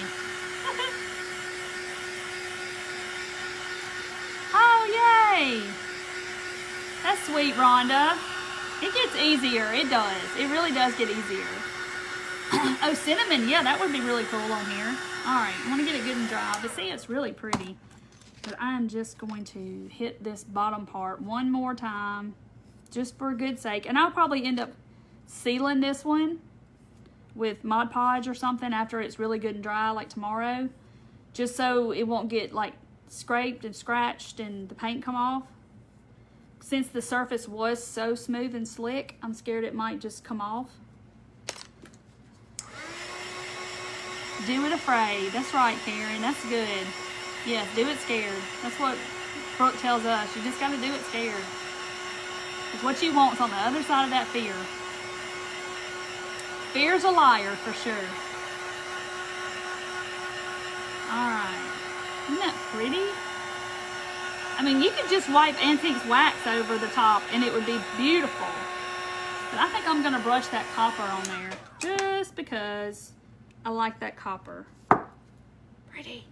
Oh, yay. That's sweet, Rhonda. It gets easier. It does. It really does get easier. Oh, cinnamon. Yeah, that would be really cool on here. All right, I want to get it good and dry. But see, it's really pretty. But I'm just going to hit this bottom part one more time, just for good sake. And I'll probably end up sealing this one with Mod Podge or something after it's really good and dry, like tomorrow, just so it won't get like scraped and scratched and the paint come off. Since the surface was so smooth and slick, I'm scared it might just come off. Do it afraid. That's right, Karen. That's good. Yes, do it scared. That's what Brooke tells us. You just got to do it scared. It's what you want's on the other side of that fear. Fear's a liar for sure. Alright. Isn't that pretty? I mean, you could just wipe Antiques wax over the top and it would be beautiful. But I think I'm going to brush that copper on there just because I like that copper. Pretty.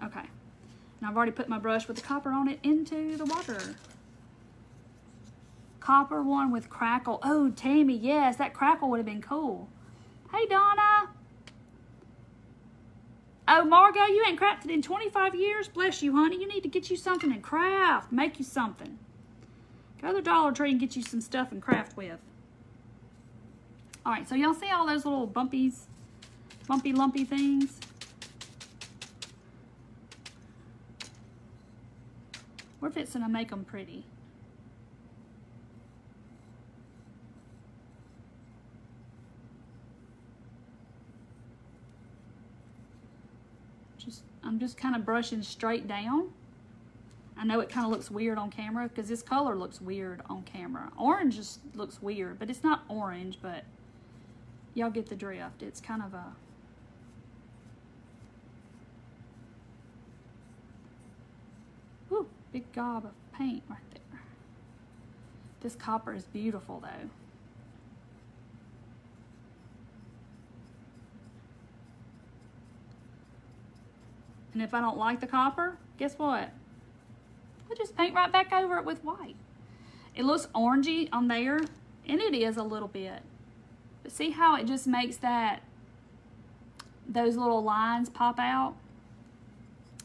Okay. And I've already put my brush with the copper on it into the water. Copper one with crackle. Oh, Tammy, yes, that crackle would have been cool. Hey, Donna. Oh, Margot, you ain't crafted in 25 years? Bless you, honey. You need to get you something and craft. Make you something. Go to the Dollar Tree and get you some stuff and craft with. All right, so y'all see all those little bumpy, lumpy things? We're fixing to make them pretty. I'm just kind of brushing straight down. I know it kind of looks weird on camera because this color looks weird on camera. Orange just looks weird, but it's not orange, but y'all get the drift. It's kind of a... Whew, big gob of paint right there. This copper is beautiful though. And if I don't like the copper, guess what? I'll just paint right back over it with white. It looks orangey on there, and it is a little bit. But see how it just makes those little lines pop out?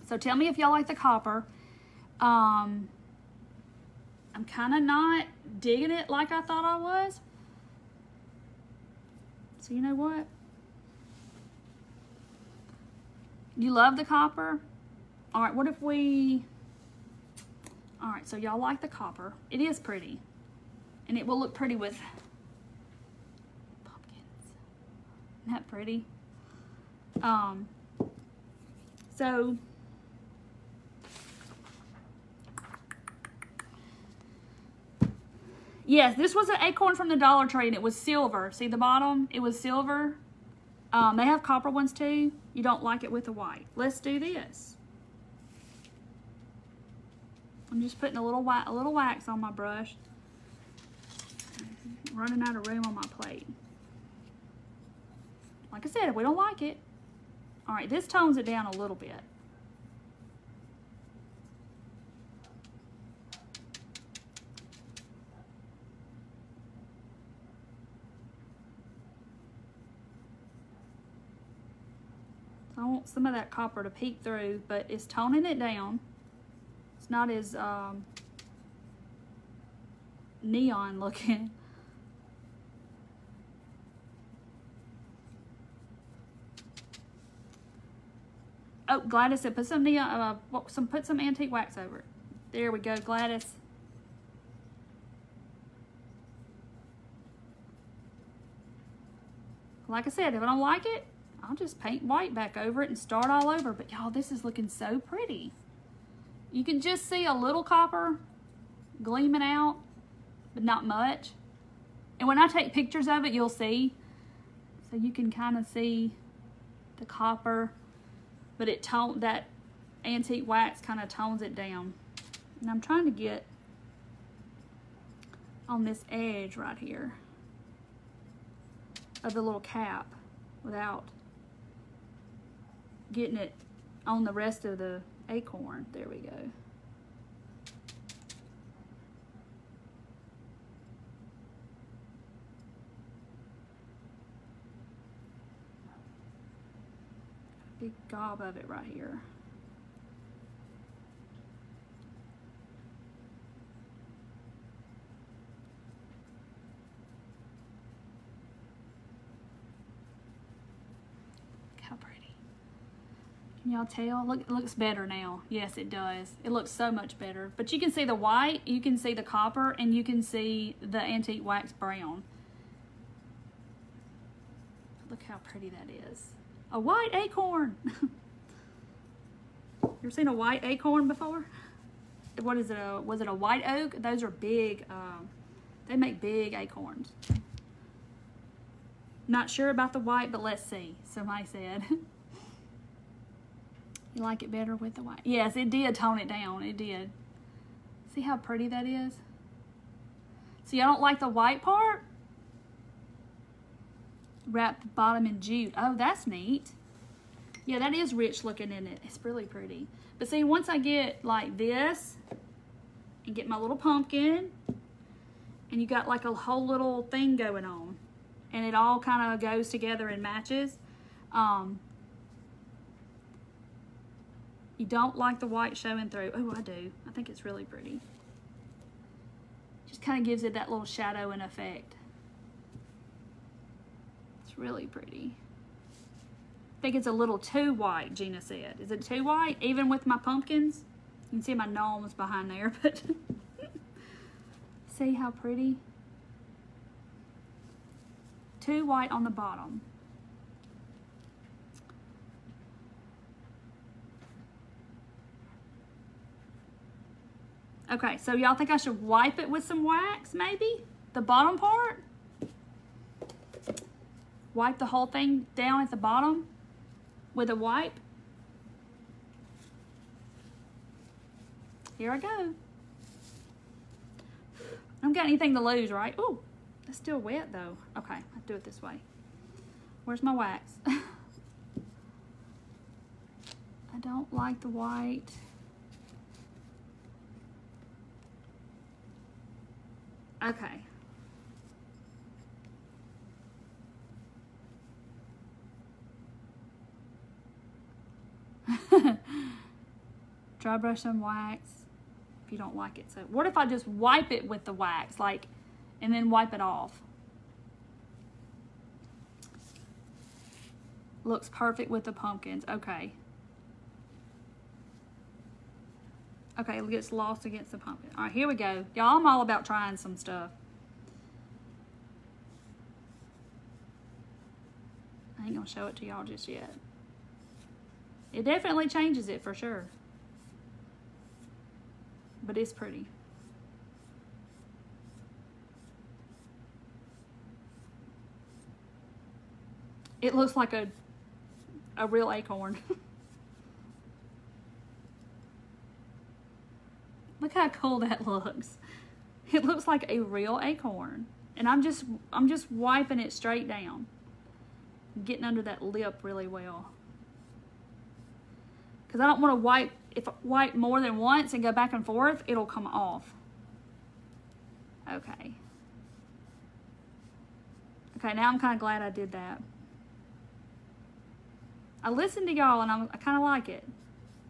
So tell me if y'all like the copper. I'm kind of not digging it like I thought I was. So you know what? You love the copper? All right, what if we... All right, so y'all like the copper. It is pretty. And it will look pretty with pumpkins. Isn't that pretty? So... Yes, this was an acorn from the Dollar Tree and it was silver. See the bottom? It was silver. They have copper ones too. You don't like it with the white. Let's do this. I'm just putting a little wax on my brush. Running out of room on my plate. Like I said, if we don't like it. All right, this tones it down a little bit. I want some of that copper to peek through, but it's toning it down. It's not as neon looking. Oh, Gladys said put some neon, put some antique wax over it. There we go, Gladys. Like I said, if I don't like it, I'll just paint white back over it and start all over. But y'all, this is looking so pretty. You can just see a little copper gleaming out, but not much. And when I take pictures of it, you'll see. So you can kind of see the copper, but that antique wax kind of tones it down. And I'm trying to get on this edge right here of the little cap without getting it on the rest of the acorn. There we go. Big gob of it right here. Look how pretty. Can y'all tell? Look, it looks better now. Yes, it does. It looks so much better. But you can see the white, you can see the copper, and you can see the antique wax brown. Look how pretty that is. A white acorn. You ever seen a white acorn before? What is it? Was it a white oak? Those are big. They make big acorns. Not sure about the white, but let's see. Somebody said. You like it better with the white? Yes, it did tone it down. It did. See how pretty that is? See, I don't like the white part. Wrap the bottom in jute. Oh, that's neat. Yeah, that is rich looking, isn't it? It's really pretty. But see, once I get like this and get my little pumpkin, and you got like a whole little thing going on, and it all kind of goes together and matches. You don't like the white showing through. Oh, I do. I think it's really pretty. Just kind of gives it that little shadow and effect. It's really pretty. I think it's a little too white, Gina said. Is it too white? Even with my pumpkins? You can see my gnomes behind there, but see how pretty? Too white on the bottom. Okay, so y'all think I should wipe it with some wax, maybe? The bottom part? Wipe the whole thing down at the bottom with a wipe. Here I go. I don't got anything to lose, right? Ooh, it's still wet though. Okay, I'll do it this way. Where's my wax? I don't like the white. Okay. Dry brush some wax if you don't like it. So what if I just wipe it with the wax, like, and then wipe it off? Looks perfect with the pumpkins. Okay. Okay, it gets lost against the pumpkin. All right, here we go. Y'all, I'm all about trying some stuff. I ain't gonna show it to y'all just yet. It definitely changes it for sure. But it's pretty. It looks like a real acorn. Look how cool that looks. It looks like a real acorn. And I'm just wiping it straight down. Getting under that lip really well. Because I don't want to wipe, if I wipe more than once and go back and forth, it'll come off. Okay. Okay, now I'm kind of glad I did that. I listened to y'all and I kind of like it.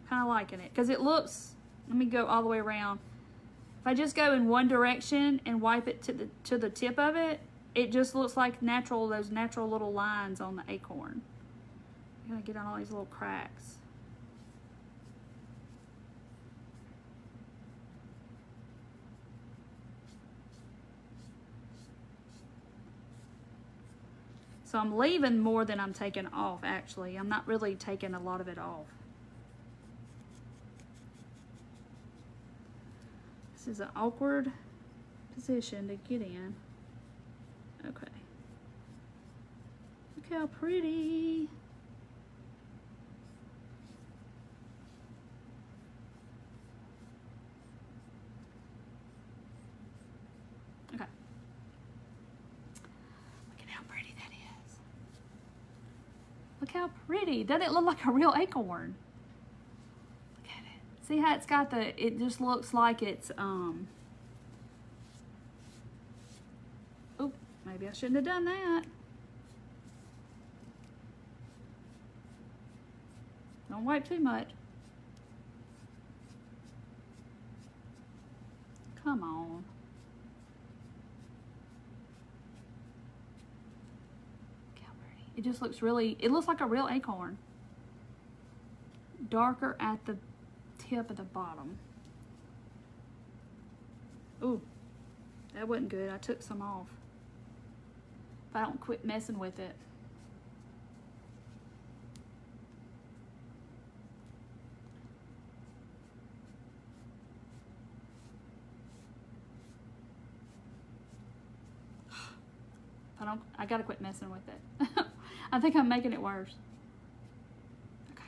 Kind of liking it. Because it looks, let me go all the way around. If I just go in one direction and wipe it to the tip of it, it just looks like natural, those natural little lines on the acorn. I'm going to get on all these little cracks. So I'm leaving more than I'm taking off, actually. I'm not really taking a lot of it off. This is an awkward position to get in. Okay. Look how pretty. Okay. Look at how pretty that is. Look how pretty. Doesn't it look like a real acorn? Look at it. See how it's got the, it just looks like it's, maybe I shouldn't have done that. Don't wipe too much. Come on. Look how pretty. It just looks really, it looks like a real acorn. Darker at the tip of the bottom. Ooh, that wasn't good. I took some off. If I don't quit messing with it. I gotta quit messing with it. I think I'm making it worse. Okay.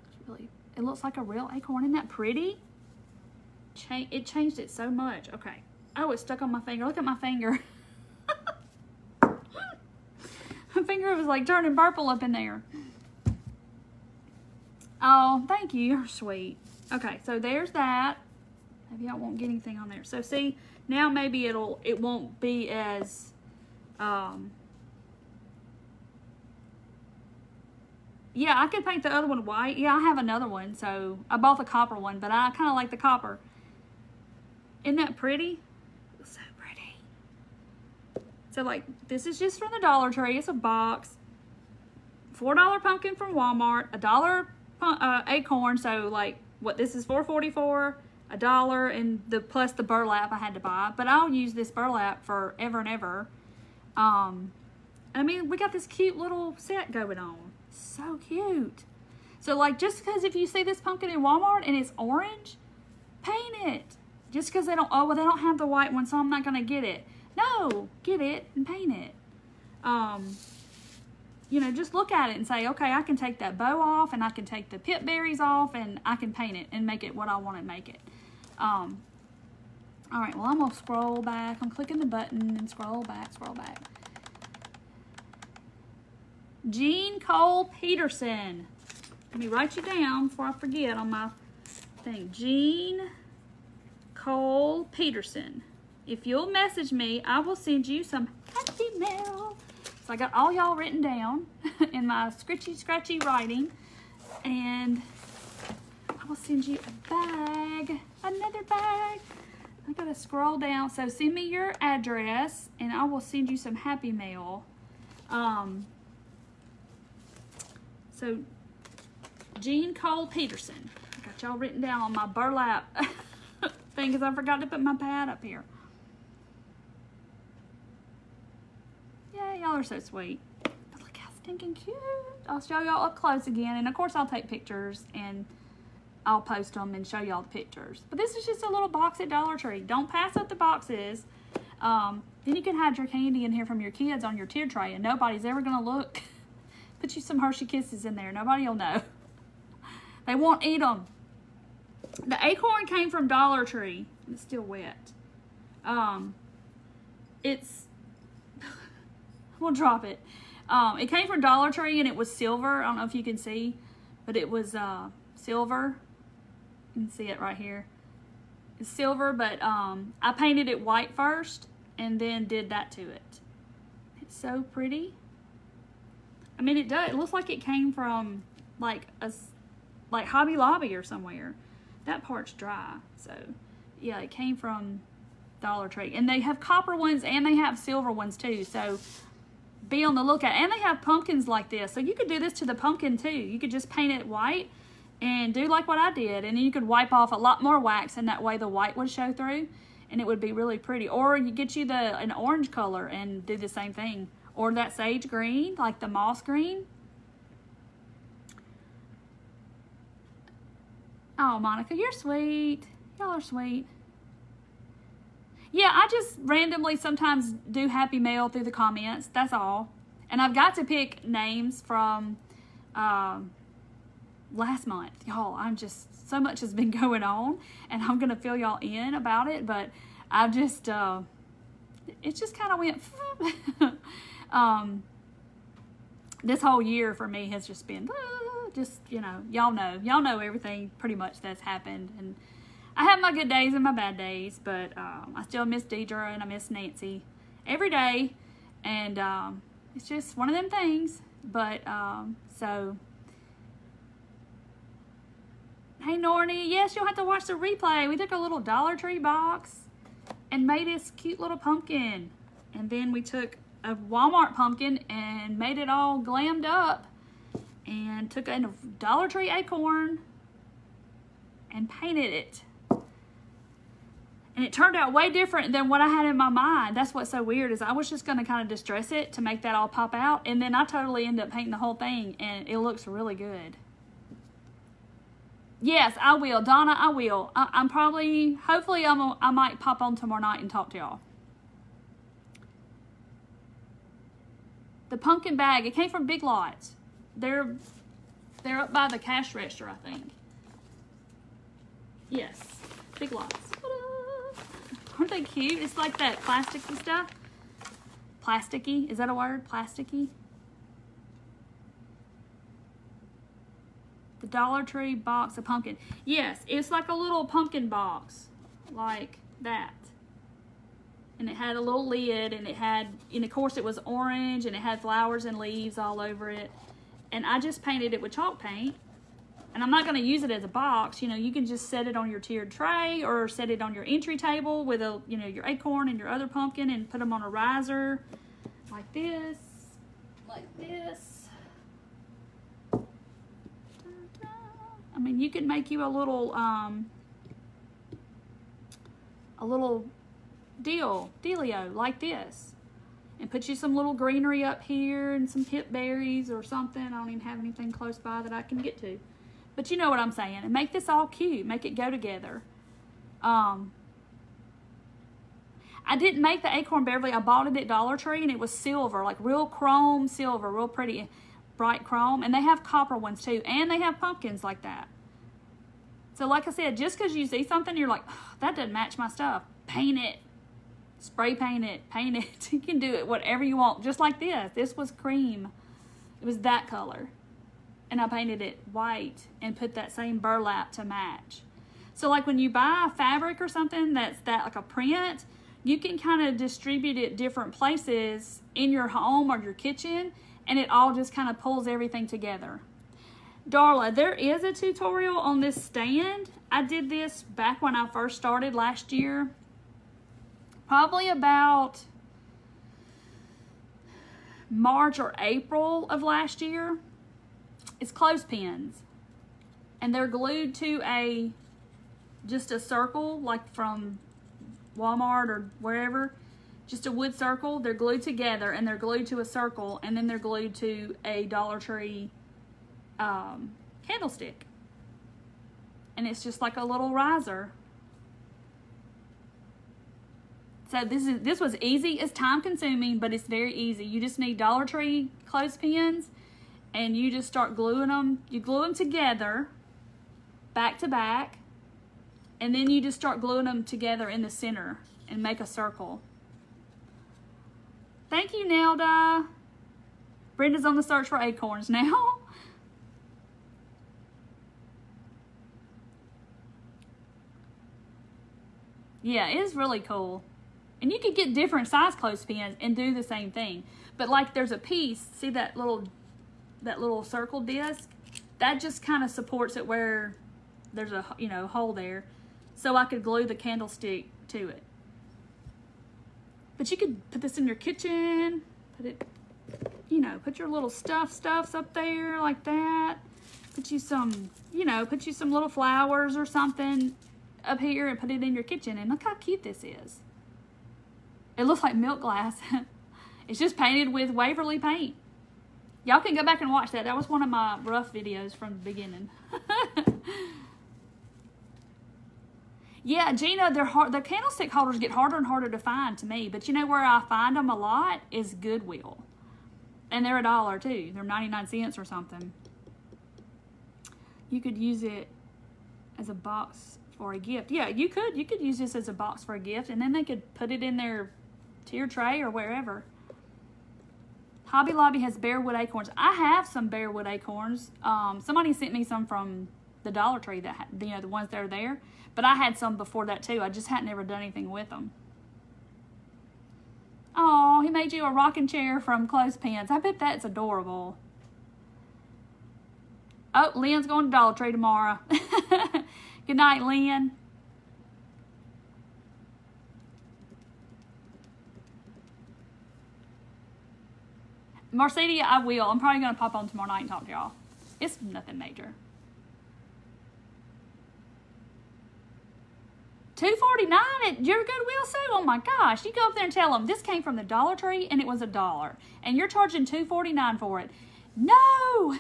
It's really, it looks like a real acorn. Isn't that pretty? It changed it so much. Okay. Oh, it's stuck on my finger. Look at my finger. My finger was like turning purple up in there. Oh, thank you. You're sweet. Okay, so there's that. Maybe I won't get anything on there. So see, now maybe it won't be as yeah, I could paint the other one white. Yeah, I have another one, so I bought the copper one, but I kind of like the copper. Isn't that pretty? So pretty. So like, this is just from the Dollar Tree. It's a box. $4 pumpkin from Walmart. $1 acorn. So like, what this is $4.44. $1 and plus the burlap I had to buy. But I'll use this burlap forever and ever. I mean, we got this cute little set going on. So cute. So like, just because if you see this pumpkin in Walmart and it's orange, paint it. Just because they don't, oh, well, they don't have the white one, so I'm not going to get it. No, get it and paint it. You know, just look at it and say, okay, I can take that bow off and I can take the pip berries off and I can paint it and make it what I want to make it. All right, well, I'm going to scroll back. I'm clicking the button and scroll back, scroll back. Jean Cole Peterson. Let me write you down before I forget on my thing. Jean Cole Peterson. If you'll message me, I will send you some happy mail. So I got all y'all written down in my scratchy writing. And I will send you a bag. Another bag. I gotta scroll down. So send me your address and I will send you some happy mail. So Jean Cole Peterson. I got y'all written down on my burlap thing because I forgot to put my pad up here. Yeah, y'all are so sweet. But look how stinking cute. I'll show y'all up close again. And of course I'll take pictures and I'll post them and show y'all the pictures. But this is just a little box at Dollar Tree. Don't pass up the boxes. Then you can hide your candy in here from your kids on your tier tray and nobody's ever going to look. Put you some Hershey Kisses in there. Nobody will know. They won't eat them. The acorn came from Dollar Tree. It's still wet. We'll drop it. It came from Dollar Tree and it was silver. I don't know if you can see, but it was silver. You can see it right here. It's silver, but I painted it white first and then did that to it. It's so pretty. I mean, it does. It looks like it came from like Hobby Lobby or somewhere. That part's dry. So yeah, it came from Dollar Tree. And they have copper ones and they have silver ones too. So be on the lookout. And they have pumpkins like this. So you could do this to the pumpkin too. You could just paint it white and do like what I did. And then you could wipe off a lot more wax and that way the white would show through and it would be really pretty. Or you get you an orange color and do the same thing. Or that sage green, like the moss green. Oh, Monica, you're sweet. Y'all are sweet. Yeah, I just randomly sometimes do happy mail through the comments. That's all. And I've got to pick names from last month. Y'all, I'm just, so much has been going on. And I'm going to fill y'all in about it. But I just, it just kind of went, this whole year for me has just been, just, you know, y'all know everything pretty much that's happened. And I have my good days and my bad days, but I still miss Deidre and I miss Nancy every day. And it's just one of them things. But so Hey, Nornie. Yes, you'll have to watch the replay. We took a little Dollar Tree box and made this cute little pumpkin. And then we took a Walmart pumpkin and made it all glammed up and took a Dollar Tree acorn and painted it. And it turned out way different than what I had in my mind. That's what's so weird is I was just going to kind of distress it to make that all pop out. And then I totally ended up painting the whole thing and it looks really good. Yes, I will. Donna, I will. I'm probably, hopefully I might pop on tomorrow night and talk to y'all. The pumpkin bag, it came from Big Lots. They're up by the cash register, I think. Yes, Big Lots. Aren't they cute? It's like that plasticky stuff. Plasticky, is that a word? Plasticky? The Dollar Tree box of pumpkin. Yes, it's like a little pumpkin box. Like that. And it had a little lid and it had, and of course it was orange and it had flowers and leaves all over it. And I just painted it with chalk paint. And I'm not going to use it as a box. You know, you can just set it on your tiered tray or set it on your entry table with a, you know, your acorn and your other pumpkin and put them on a riser like this, like this. I mean, you could make you a little dealio like this. And put you some little greenery up here and some hip berries or something. I don't even have anything close by that I can get to. But you know what I'm saying. And make this all cute. Make it go together. I didn't make the acorn Beverly. I bought it at Dollar Tree and it was silver. Like real chrome silver. Real pretty. Bright chrome. And they have copper ones too. And they have pumpkins like that. So like I said, just because you see something, you're like, oh, that doesn't match my stuff. Paint it. Spray paint it. Paint it. You can do it whatever you want. Just like this. This was cream. It was that color. And I painted it white and put that same burlap to match. So like when you buy fabric or something that's like a print, you can kind of distribute it different places in your home or your kitchen, and it all just kind of pulls everything together. Darla, there is a tutorial on this stand. I did this back when I first started last year. Probably about March or April of last year. It's clothespins. And they're glued to just a circle, like from Walmart or wherever. Just a wood circle. They're glued together and they're glued to a circle, and then they're glued to a Dollar Tree candlestick. And it's just like a little riser. So this was easy. It's time consuming, but it's very easy. You just need Dollar Tree clothespins and you just start gluing them. You glue them together, back to back, and then you just start gluing them together in the center and make a circle. Thank you, Nelda. Brenda's on the search for acorns now. Yeah, it is really cool. And you could get different size clothespins and do the same thing. But like there's a piece, see that little circle disc? That just kind of supports it where there's a, you know, hole there. So I could glue the candlestick to it. But you could put this in your kitchen, put it, you know, put your little stuffs up there like that. Put you some, you know, put you some little flowers or something up here and put it in your kitchen. And look how cute this is. It looks like milk glass. It's just painted with Waverly paint. Y'all can go back and watch that. That was one of my rough videos from the beginning. Yeah, Gina, they're hard. The candlestick holders get harder and harder to find to me. But you know where I find them a lot is Goodwill. And they're $1 too. They're 99 cents or something. You could use it as a box for a gift. Yeah, you could. You could use this as a box for a gift. And then they could put it in their tier tray or wherever. Hobby Lobby has bare wood acorns. I have some bare wood acorns. Somebody sent me some from the Dollar Tree, that, you know, the ones that are there. But I had some before that too. I just hadn't ever done anything with them. Oh, he made you a rocking chair from clothespins. I bet that's adorable. Oh, Lynn's going to Dollar Tree tomorrow. Good night, Lynn. Mercedes, I will. I'm probably going to pop on tomorrow night and talk to y'all. It's nothing major. $2.49 at your Goodwill sale. Oh my gosh. You go up there and tell them this came from the Dollar Tree and it was $1. And you're charging $2.49 for it. No!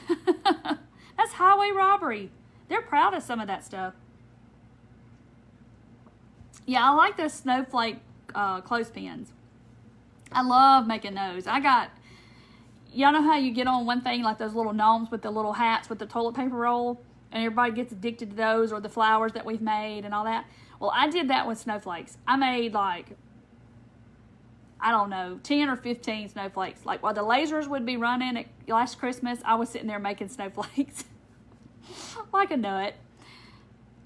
That's highway robbery. They're proud of some of that stuff. Yeah, I like those snowflake clothespins. I love making those. Y'all know how you get on one thing like those little gnomes with the little hats with the toilet paper roll? And everybody gets addicted to those, or the flowers that we've made and all that. Well, I did that with snowflakes. I made like, I don't know, 10 or 15 snowflakes. Like while the lasers would be running at last Christmas, I was sitting there making snowflakes like a nut.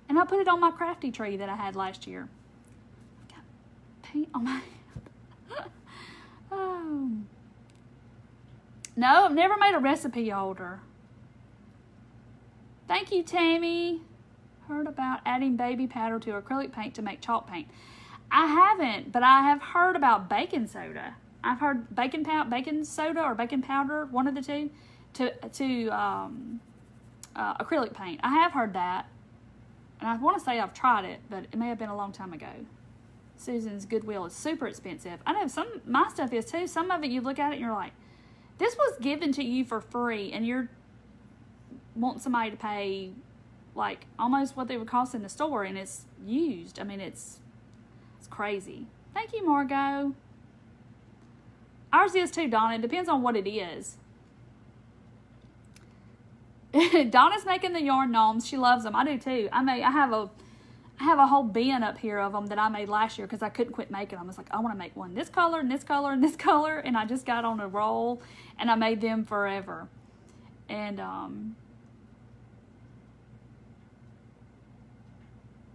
And I put it on my crafty tree that I had last year. Got paint on my oh. No, I've never made a recipe holder. Thank you, Tammy. Heard about adding baby powder to acrylic paint to make chalk paint. I haven't, but I have heard about baking soda. I've heard baking soda or baking powder, one of the two, to acrylic paint. I have heard that, and I want to say I've tried it, but it may have been a long time ago. Susan's Goodwill is super expensive. I know my stuff is too. Some of it you look at it and you're like, this was given to you for free, and you're wanting somebody to pay like almost what they would cost in the store, and it's used. I mean, it's crazy. Thank you, Margot. Ours is too, Donna. It depends on what it is. Donna's making the yarn gnomes. She loves them. I do too. I have a whole bin up here of them that I made last year because I couldn't quit making them. I was like, I want to make one this color and this color and this color, and I just got on a roll and I made them forever. And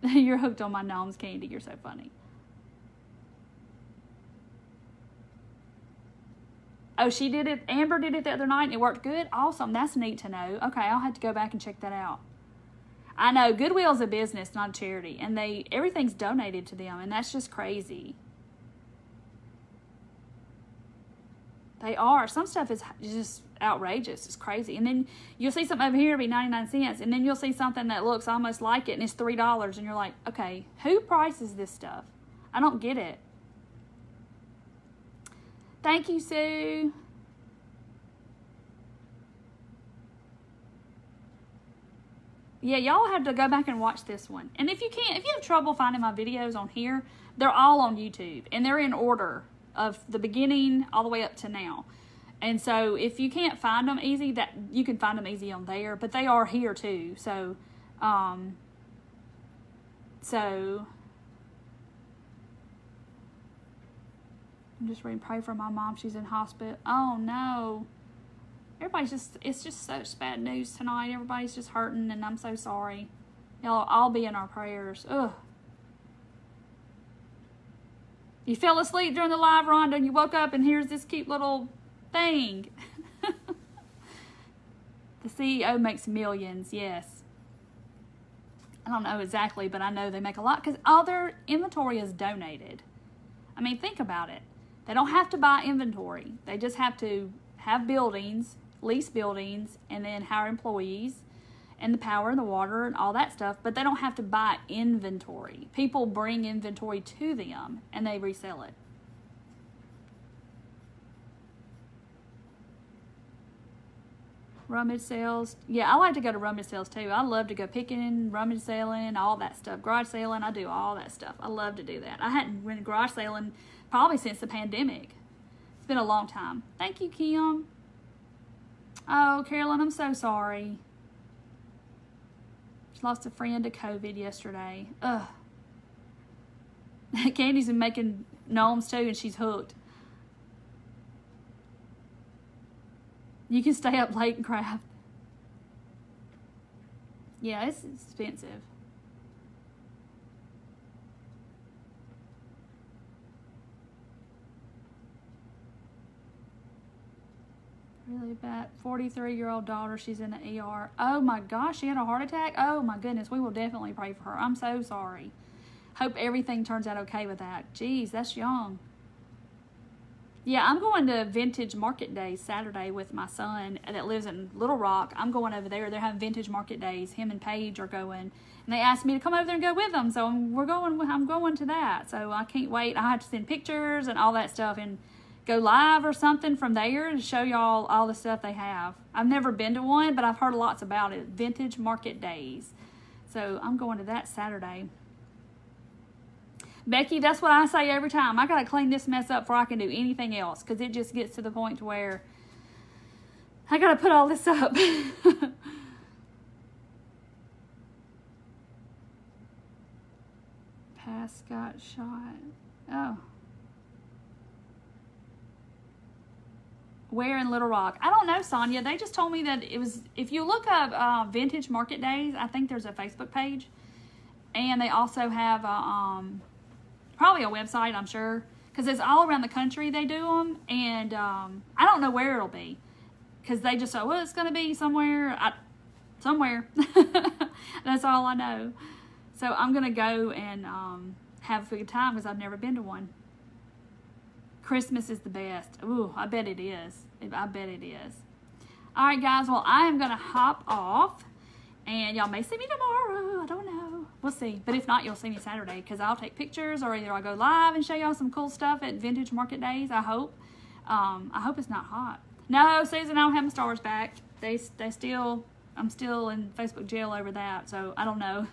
you're hooked on my gnomes candy. You're so funny. Oh, she did it. Amber did it the other night and it worked good. Awesome. That's neat to know. Okay, I'll have to go back and check that out. I know Goodwill's a business, not a charity, and everything's donated to them, and that's just crazy. They are. Some stuff is just outrageous. It's crazy. And then you'll see something over here be 99 cents, and then you'll see something that looks almost like it, and it's $3, and you're like, okay, who prices this stuff? I don't get it. Thank you, Sue. Yeah, y'all have to go back and watch this one. And if you have trouble finding my videos on here, they're all on YouTube. And they're in order of the beginning all the way up to now. And so if you can't find them easy, that you can find them easy on there. But they are here too. So, I'm just reading, pray for my mom. She's in hospital. Oh, no. It's just such bad news tonight. Everybody's just hurting, and I'm so sorry. Y'all all be in our prayers. Ugh. You fell asleep during the live, Rhonda, and you woke up, and here's this cute little thing. The CEO makes millions, yes. I don't know exactly, but I know they make a lot because all their inventory is donated. I mean, think about it. They don't have to buy inventory. They just have to have buildings, lease buildings, and then hire employees and the power and the water and all that stuff, but they don't have to buy inventory. People bring inventory to them and they resell it. Rummage sales. Yeah, I like to go to rummage sales too. I love to go picking, rummage selling, all that stuff. Garage selling, I do all that stuff. I love to do that. I hadn't been garage selling probably since the pandemic. It's been a long time. Thank you, Kim. Oh, Carolyn, I'm so sorry. She lost a friend to COVID yesterday. Ugh. Candy's been making gnomes too, and she's hooked. You can stay up late and craft. Yeah, it's expensive. really bad. 43-year-old daughter, she's in the ER. Oh my gosh, she had a heart attack? Oh my goodness, we will definitely pray for her. I'm so sorry. Hope everything turns out okay with that. Jeez, that's young. Yeah, I'm going to Vintage Market Days Saturday with my son that lives in Little Rock. I'm going over there. They're having Vintage Market Days. Him and Paige are going. And they asked me to come over there and go with them. So I'm going to that. So I can't wait. I have to send pictures and all that stuff and go live or something from there to show y'all all the stuff they have. I've never been to one, but I've heard lots about it. Vintage Market Days. So I'm going to that Saturday. Becky, that's what I say every time. I got to clean this mess up before I can do anything else, because it just gets to the point to where I got to put all this up. Pass got shot. Oh. Where in Little Rock? I don't know, Sonia. They just told me that it was, if you look up Vintage Market Days, I think there's a Facebook page. And they also have probably a website, I'm sure, because it's all around the country they do them, and I don't know where it'll be, because they just say, well, it's going to be somewhere, somewhere. That's all I know. So I'm going to go and have a good time, because I've never been to one. Christmas is the best. Ooh, I bet it is. I bet it is. All right, guys, well, I am going to hop off, and y'all may see me tomorrow. I don't know. We'll see. But if not, you'll see me Saturday, because I'll take pictures, or either I'll go live and show y'all some cool stuff at Vintage Market Days, I hope. I hope it's not hot. No, Susan, I don't have my stars back. I'm still in Facebook jail over that, so I don't know.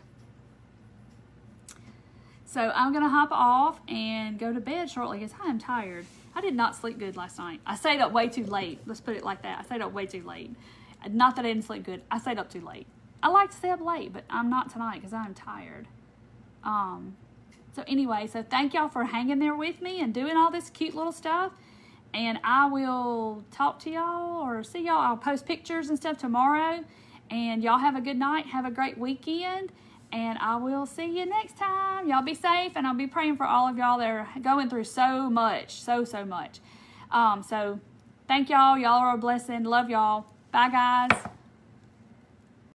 So I'm going to hop off and go to bed shortly, because I am tired. I did not sleep good last night. I stayed up way too late. Let's put it like that. I stayed up way too late. Not that I didn't sleep good. I stayed up too late. I like to stay up late, but I'm not tonight because I'm tired. So anyway, so thank y'all for hanging there with me and doing all this cute little stuff. And I will talk to y'all or see y'all. I'll post pictures and stuff tomorrow. And y'all have a good night. Have a great weekend. And I will see you next time. Y'all be safe. And I'll be praying for all of y'all that are going through so much. So much. So thank y'all. Y'all are a blessing. Love y'all. Bye, guys.